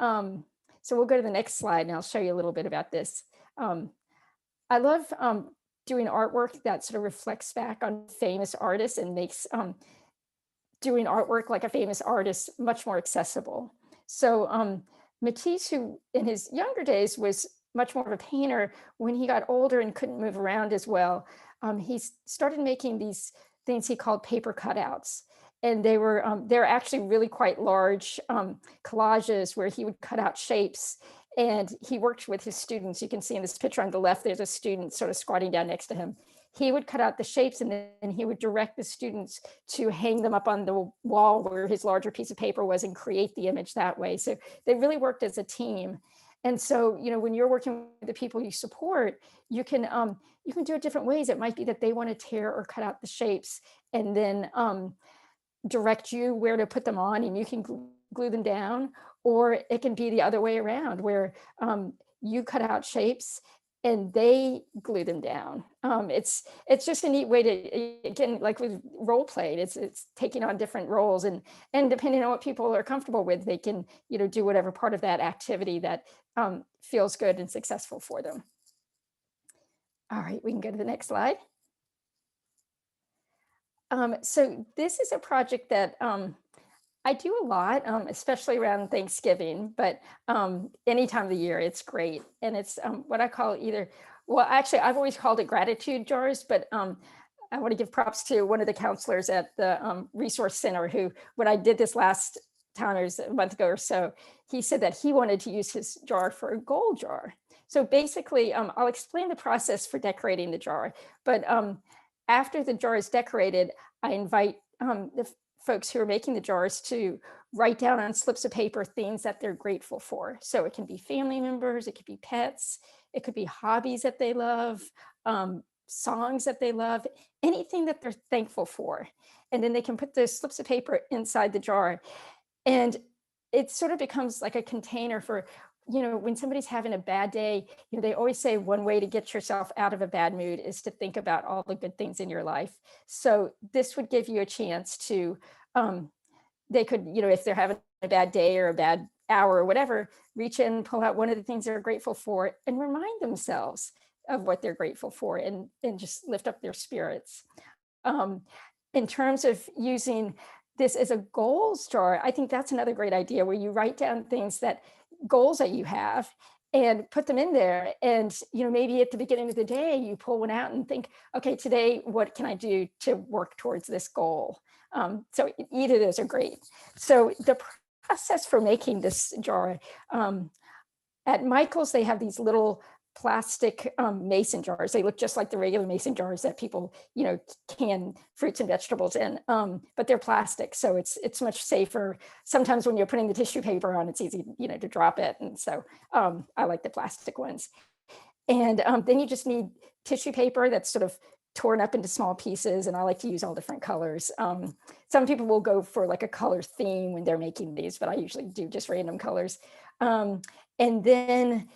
so we'll go to the next slide, and I'll show you a little bit about this. I love doing artwork that sort of reflects back on famous artists and makes doing artwork like a famous artist much more accessible. So Matisse, who in his younger days was much more of a painter, when he got older and couldn't move around as well, he started making these things he called paper cutouts. And they're actually really quite large collages where he would cut out shapes. And he worked with his students. You can see in this picture on the left, there's a student sort of squatting down next to him. he would cut out the shapes and then he would direct the students to hang them up on the wall where his larger piece of paper was and create the image that way. So they really worked as a team. And so, when you're working with the people you support, you can do it different ways. It might be that they want to tear or cut out the shapes and then direct you where to put them on, and you can glue them down, or it can be the other way around where you cut out shapes and they glue them down. It's just a neat way to, again, like with role play, it's taking on different roles, and depending on what people are comfortable with, they can do whatever part of that activity that feels good and successful for them. All right, we can go to the next slide. So this is a project that I do a lot, especially around Thanksgiving, but any time of the year, it's great. And it's what I call actually, I've always called it gratitude jars, but I want to give props to one of the counselors at the Resource Center who, when I did this last time, it was a month ago or so, he said that he wanted to use his jar for a goal jar. So basically, I'll explain the process for decorating the jar, but after the jar is decorated, I invite the folks who are making the jars to write down on slips of paper things that they're grateful for. So it can be family members, it could be pets, it could be hobbies that they love, songs that they love, anything that they're thankful for. And then they can put those slips of paper inside the jar. And it sort of becomes like a container for, when somebody's having a bad day, they always say one way to get yourself out of a bad mood is to think about all the good things in your life. So this would give you a chance to, they could, if they're having a bad day or a bad hour or whatever, reach in, pull out one of the things they're grateful for and remind themselves of what they're grateful for and just lift up their spirits. In terms of using this as a goals jar, I think that's another great idea where you write down goals that you have and put them in there. And, maybe at the beginning of the day, you pull one out and think, okay, today, what can I do to work towards this goal? So either of those are great. So the process for making this jar, at Michael's, they have these little plastic mason jars. They look just like the regular mason jars that people, can fruits and vegetables in, but they're plastic, so it's much safer. Sometimes when you're putting the tissue paper on, it's easy, to drop it, and so I like the plastic ones. And then you just need tissue paper that's sort of torn up into small pieces, and I like to use all different colors. Some people will go for like a color theme when they're making these, but I usually do just random colors. And then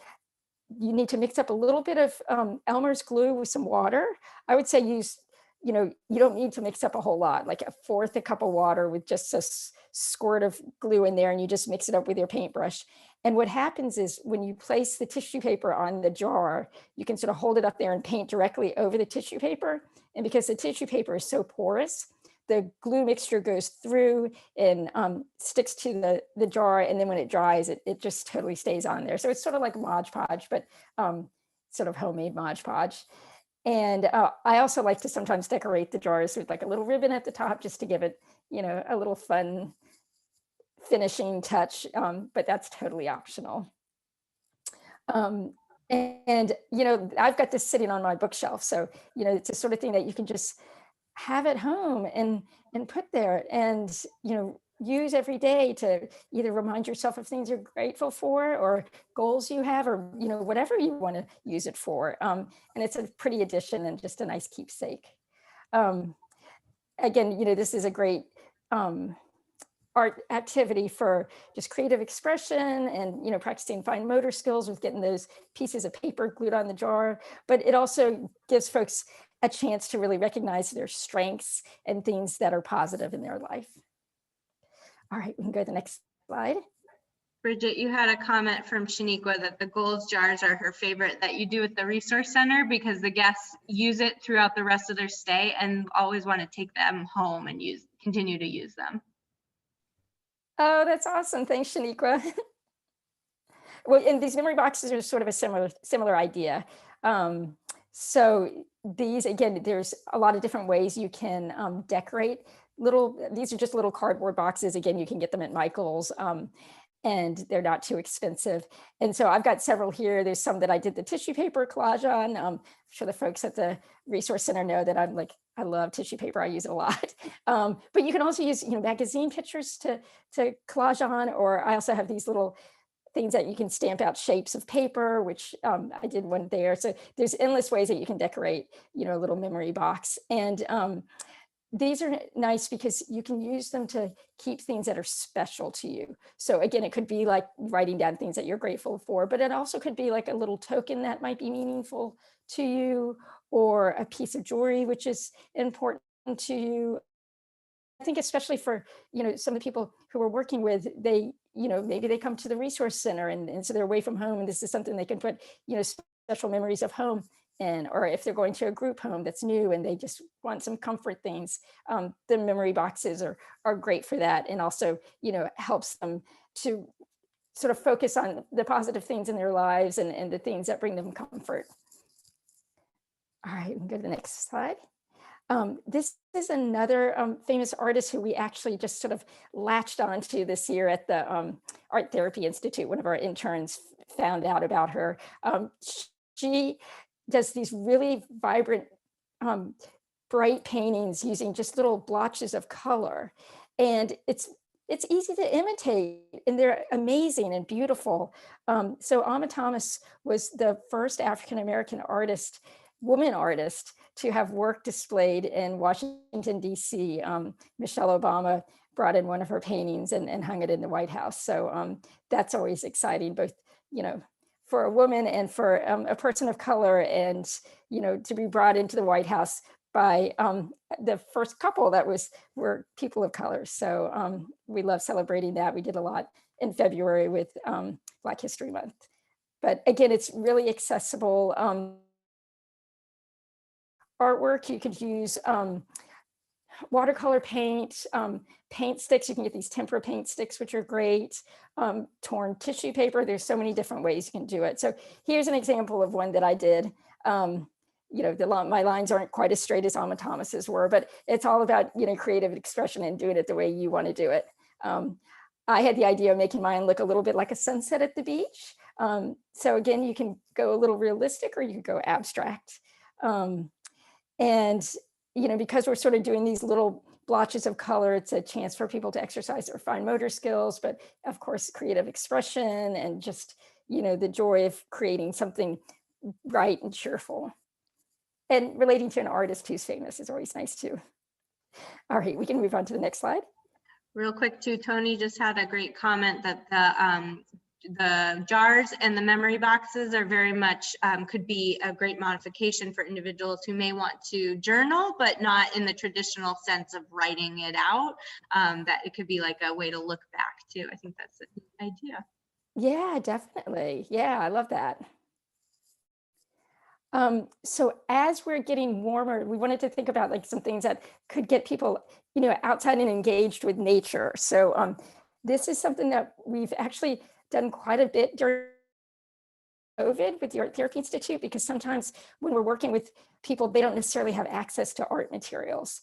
you need to mix up a little bit of Elmer's glue with some water. I would say use, you don't need to mix up a whole lot, like 1/4 cup of water with just a squirt of glue in there, and you just mix it up with your paintbrush. And what happens is when you place the tissue paper on the jar, you can sort of hold it up there and paint directly over the tissue paper. And because the tissue paper is so porous, the glue mixture goes through and sticks to the jar, and then when it dries, it just totally stays on there. So it's sort of like Mod Podge, but sort of homemade Mod Podge. And I also like to sometimes decorate the jars with like a little ribbon at the top just to give it, a little fun finishing touch, but that's totally optional. And I've got this sitting on my bookshelf, so it's a sort of thing that you can just have at home and put there and use every day to either remind yourself of things you're grateful for or goals you have, or whatever you want to use it for. And it's a pretty addition and just a nice keepsake. Again, this is a great art activity for just creative expression and practicing fine motor skills with getting those pieces of paper glued on the jar. But it also gives folks a chance to really recognize their strengths and things that are positive in their life. All right, we can go to the next slide. Bridget, you had a comment from Shaniqua that the goals jars are her favorite that you do at the Resource Center because the guests use it throughout the rest of their stay and always want to take them home and continue to use them. Oh, that's awesome. Thanks, Shaniqua. Well, and these memory boxes are sort of a similar idea. So these, again, there's a lot of different ways you can decorate these are just little cardboard boxes. Again, you can get them at Michael's. and they're not too expensive. And so I've got several here. There's some that I did the tissue paper collage on. I'm sure the folks at the Resource Center know that I'm like, I love tissue paper. I use it a lot. But you can also use, magazine pictures to collage on, or I also have these little things that you can stamp out shapes of paper, which I did one there. So there's endless ways that you can decorate, a little memory box. And these are nice because you can use them to keep things that are special to you. So again, it could be like writing down things that you're grateful for, but it also could be like a little token that might be meaningful to you, or a piece of jewelry, which is important to you. I think especially for, some of the people who we're working with, they, maybe they come to the Resource Center and so they're away from home, and this is something they can put, special memories of home in, or if they're going to a group home that's new and they just want some comfort things, the memory boxes are great for that. And also, helps them to sort of focus on the positive things in their lives and the things that bring them comfort. All right, we can go to the next slide. This is another famous artist who we actually just sort of latched onto this year at the Art Therapy Institute. One of our interns found out about her. She does these really vibrant, bright paintings using just little blotches of color. And it's easy to imitate, and they're amazing and beautiful. So Amma Thomas was the first African-American woman artist to have work displayed in Washington, D.C. Michelle Obama brought in one of her paintings and hung it in the White House. So that's always exciting, both, for a woman and for a person of color, and, to be brought into the White House by the first couple that were people of color. So we love celebrating that. We did a lot in February with Black History Month. But again, it's really accessible artwork. You could use watercolor paint, paint sticks. You can get these tempera paint sticks, which are great. Torn tissue paper. There's so many different ways you can do it. So here's an example of one that I did. My lines aren't quite as straight as Amma Thomas's were, but it's all about, creative expression and doing it the way you want to do it. I had the idea of making mine look a little bit like a sunset at the beach. So again, you can go a little realistic, or you can go abstract. And, because we're sort of doing these little blotches of color, it's a chance for people to exercise their fine motor skills, but of course, creative expression and just, the joy of creating something bright and cheerful. And relating to an artist who's famous is always nice too. All right, we can move on to the next slide. Real quick too, Tony just had a great comment that the jars and the memory boxes are very much could be a great modification for individuals who may want to journal, but not in the traditional sense of writing it out. That it could be like a way to look back too. I think that's an idea. Yeah, definitely. Yeah, I love that. So as we're getting warmer, we wanted to think about like some things that could get people, outside and engaged with nature. So this is something that we've actually done quite a bit during COVID with the Art Therapy Institute, because sometimes when we're working with people, they don't necessarily have access to art materials.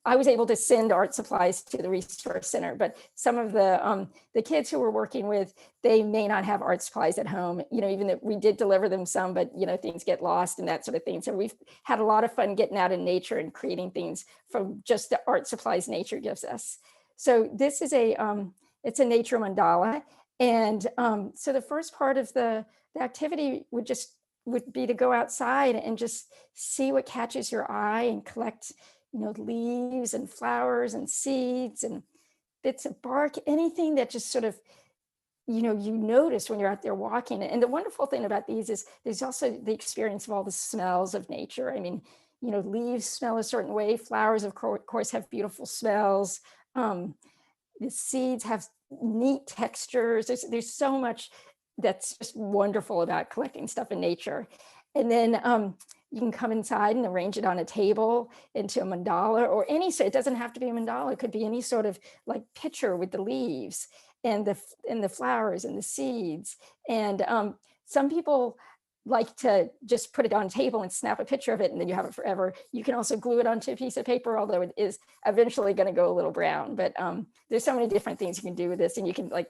I was able to send art supplies to the Resource Center, but some of the kids who we're working with, they may not have art supplies at home, even though we did deliver them some, but things get lost and that sort of thing. So we've had a lot of fun getting out in nature and creating things from just the art supplies nature gives us. So this is it's a nature mandala. And so the first part of the activity would be to go outside and just see what catches your eye and collect, leaves and flowers and seeds and bits of bark, anything that just sort of, you notice when you're out there walking. And the wonderful thing about these is there's also the experience of all the smells of nature. I mean, leaves smell a certain way. Flowers, of course, have beautiful smells. The seeds have neat textures. There's so much that's just wonderful about collecting stuff in nature. And then you can come inside and arrange it on a table into a mandala, or it doesn't have to be a mandala. It could be any sort of like picture with the leaves and the flowers and the seeds. And some people like to just put it on a table and snap a picture of it, and then you have it forever. You can also glue it onto a piece of paper, although it is eventually going to go a little brown. But there's so many different things you can do with this, and you can like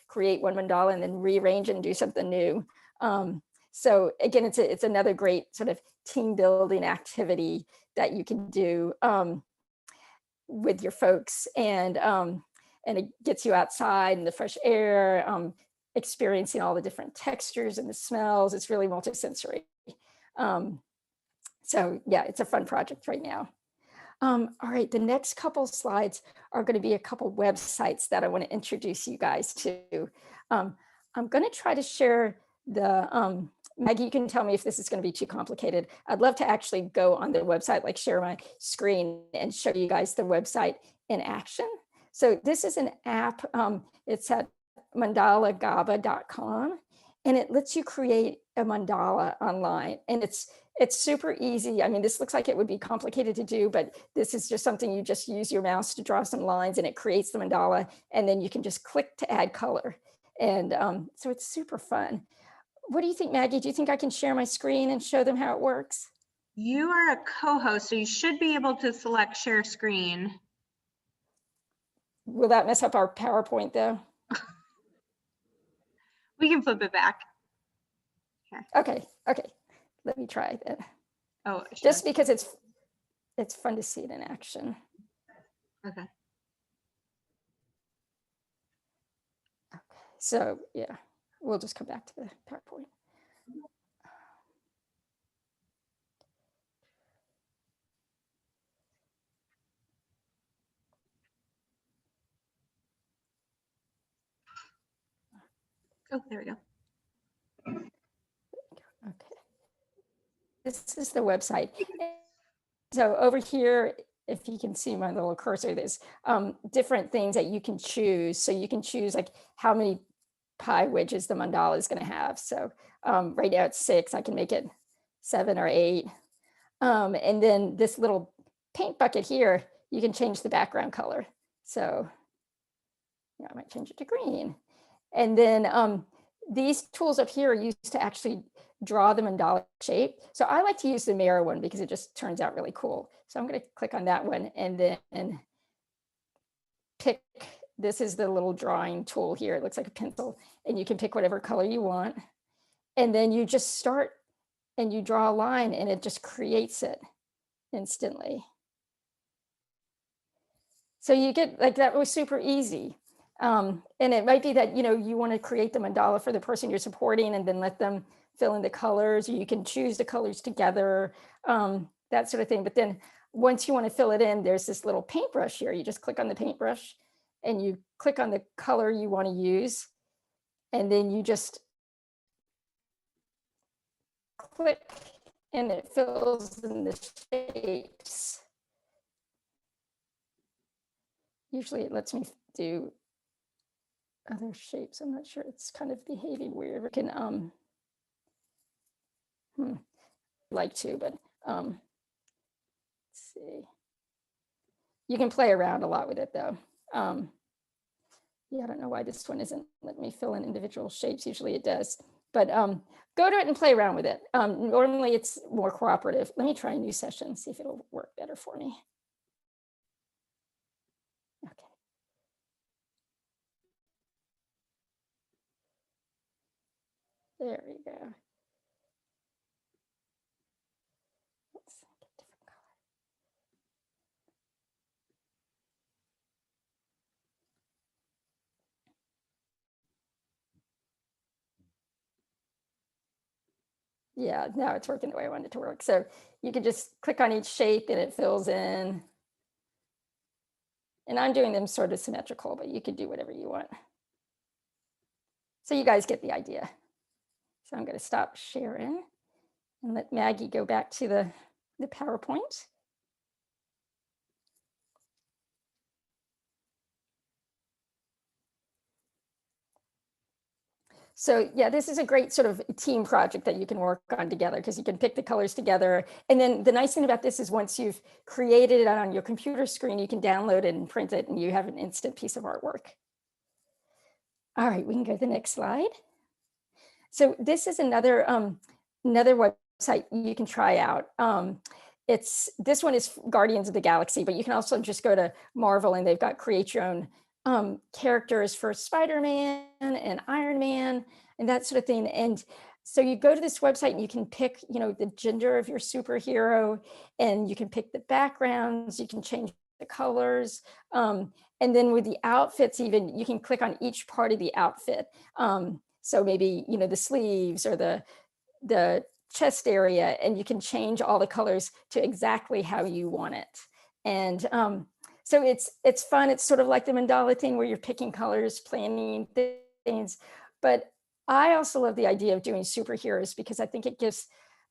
create one mandala and then rearrange and do something new. So again, it's another great sort of team building activity that you can do with your folks, and it gets you outside in the fresh air, experiencing all the different textures and the smells. It's really multisensory. So yeah, it's a fun project right now. All right, the next couple slides are going to be a couple websites that I want to introduce you guys to. I'm going to try to share the, Maggie, you can tell me if this is going to be too complicated. I'd love to actually go on the website, like share my screen and show you guys the website in action. So this is an app, it's at mandalagaba.com, and it lets you create a mandala online, and it's super easy. I mean, this looks like it would be complicated to do, but this is just something you just use your mouse to draw some lines and it creates the mandala, and then you can just click to add color. And so it's super fun. What do you think, Maggie? Do you think I can share my screen and show them how it works? You are a co-host, so you should be able to select share screen. Will that mess up our PowerPoint though? We can flip it back. Okay, let me try that. Oh, Just because it's fun to see it in action. okay. Okay, so yeah, we'll just come back to the PowerPoint. Oh, there we go. Okay. This is the website. So over here, if you can see my little cursor, there's different things that you can choose. So you can choose like how many pie wedges the mandala is going to have. So right now it's 6. I can make it 7 or 8. And then this little paint bucket here, you can change the background color. So yeah, I might change it to green. And then these tools up here are used to actually draw the mandala shape. So I like to use the mirror one because it just turns out really cool. So I'm going to click on that one and then pick, this is the little drawing tool here. It looks like a pencil, and you can pick whatever color you want. And then you just start and you draw a line and it just creates it instantly. So you get, like, that was super easy. And it might be that, you know, you want to create the mandala for the person you're supporting and then let them fill in the colors, or you can choose the colors together, that sort of thing. But then once you want to fill it in, there's this little paintbrush here. You just click on the paintbrush and you click on the color you want to use. And then you just click and it fills in the shapes. Usually it lets me do other shapes. I'm not sure, it's kind of behaving weird. We can like to, but let's see. You can play around a lot with it though. Yeah, I don't know why this one isn't letting me fill in individual shapes. Usually it does, but go to it and play around with it. Normally it's more cooperative. Let me try a new session, see if it'll work better for me. Okay. There we go. Let's get a different color. Yeah, now it's working the way I wanted it to work. So you can just click on each shape and it fills in. And I'm doing them sort of symmetrical, but you could do whatever you want. So you guys get the idea. So I'm going to stop sharing and let Maggie go back to the PowerPoint. So yeah, this is a great sort of team project that you can work on together because you can pick the colors together. And then the nice thing about this is once you've created it on your computer screen, you can download it and print it and you have an instant piece of artwork. All right, we can go to the next slide. So this is another website you can try out. This one is Guardians of the Galaxy, but you can also just go to Marvel and they've got create your own characters for Spider-Man and Iron Man and that sort of thing. And so you go to this website and you can pick, the gender of your superhero, and you can pick the backgrounds, you can change the colors. And then with the outfits, even you can click on each part of the outfit. So maybe, the sleeves or the chest area, and you can change all the colors to exactly how you want it. And so it's fun. It's sort of like the mandala thing where you're picking colors, planning things. But I also love the idea of doing superheroes because I think it gives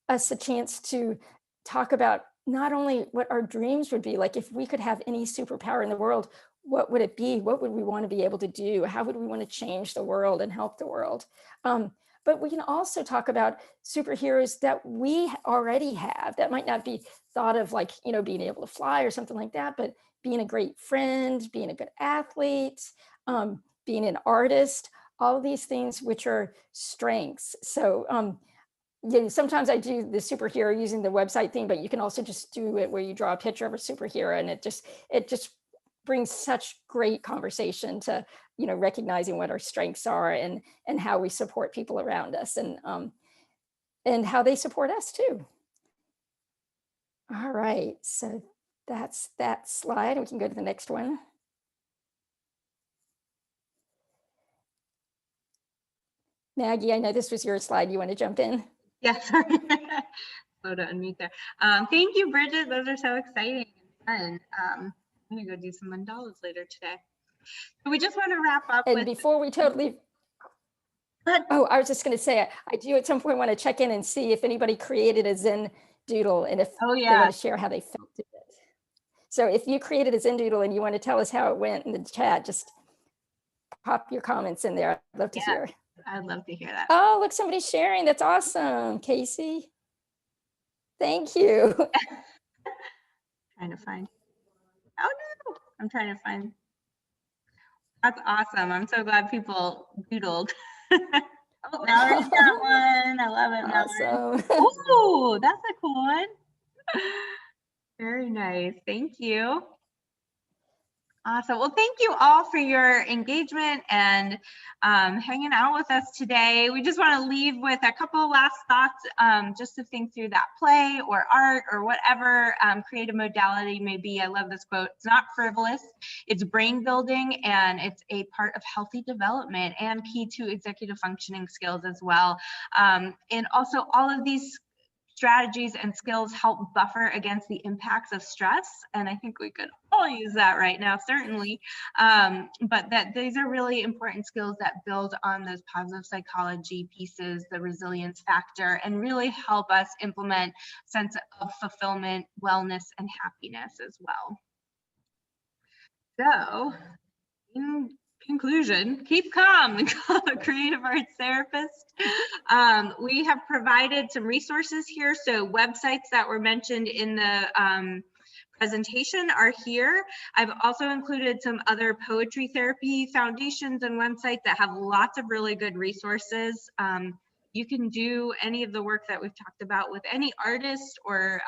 us a chance to talk about not only what our dreams would be, like if we could have any superpower in the world, what would it be? What would we want to be able to do? How would we want to change the world and help the world? But we can also talk about superheroes that we already have that might not be thought of, like, being able to fly or something like that, but being a great friend, being a good athlete, being an artist, all of these things which are strengths. So sometimes I do the superhero using the website thing, but you can also just do it where you draw a picture of a superhero, and it just brings such great conversation to recognizing what our strengths are and how we support people around us, and how they support us too. All right, so that's that slide. We can go to the next one. Maggie, I know this was your slide. You want to jump in? Yeah, sorry. Slow to unmute there. Thank you, Bridget. Those are so exciting and fun. I'm gonna go do some mandalas later today. So we just want to wrap up And with. before we totally, oh, I was just going to say, I do at some point want to check in and see if anybody created a Zen doodle and if Oh they yeah, want to share how they felt it. So if you created a Zen doodle and you want to tell us how it went in the chat, just pop your comments in there. I'd love to hear. I'd love to hear that. Oh, look, somebody's sharing. That's awesome, Casey. Thank you. Trying to find. Oh no, I'm trying to find. That's awesome. I'm so glad people doodled. Oh, Mallory's got one. I love it, Mallory. Awesome. Oh, that's a cool one. Very nice. Thank you. Awesome. Well, thank you all for your engagement and hanging out with us today. We just want to leave with a couple of last thoughts just to think through that play or art or whatever creative modality may be. I love this quote. It's not frivolous, it's brain building, and it's a part of healthy development and key to executive functioning skills as well. And also all of these strategies and skills help buffer against the impacts of stress. And I think we could all use that right now, certainly. But that these are really important skills that build on those positive psychology pieces, the resilience factor, and really help us implement a sense of fulfillment, wellness, and happiness as well. So, in conclusion, keep calm, creative arts therapist. We have provided some resources here. So websites that were mentioned in the presentation are here. I've also included some other poetry therapy foundations and websites that have lots of really good resources. You can do any of the work that we've talked about with any artist or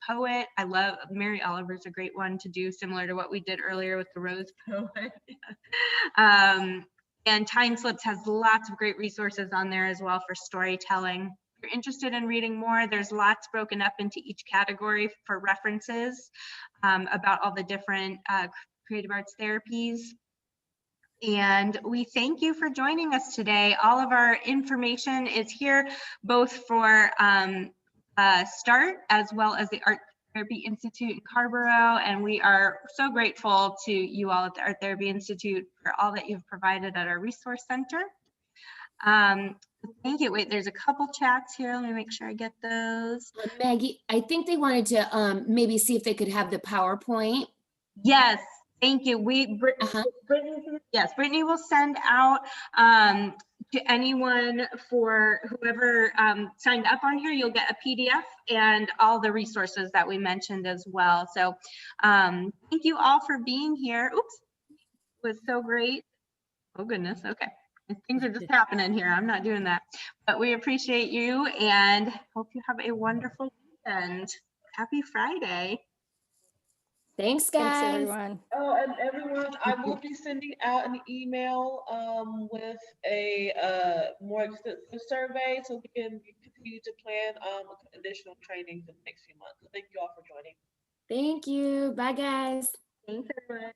poet. I love Mary Oliver's a great one to do, similar to what we did earlier with the Rose poet. And Time Slips has lots of great resources on there as well for storytelling. If you're interested in reading more, there's lots broken up into each category for references about all the different creative arts therapies. And we thank you for joining us today. All of our information is here, both for START as well as the Art Therapy Institute in Carrboro, and we are so grateful to you all at the Art Therapy Institute for all that you've provided at our resource center. Thank you. Wait, there's a couple chats here. Let me make sure I get those. Maggie, I think they wanted to maybe see if they could have the PowerPoint. Yes, thank you. Brittany will send out to anyone, for whoever signed up on here, you'll get a PDF and all the resources that we mentioned as well. So thank you all for being here. Oops, it was so great. Oh goodness, okay. Things are just happening here. I'm not doing that, but we appreciate you and hope you have a wonderful weekend. Happy Friday. Thanks, Thanks, guys. everyone. Oh, and everyone, I will be sending out an email with a more extensive survey so we can continue to plan additional trainings in the next few months. So thank you all for joining. Thank you. Bye, guys. Thanks, everyone.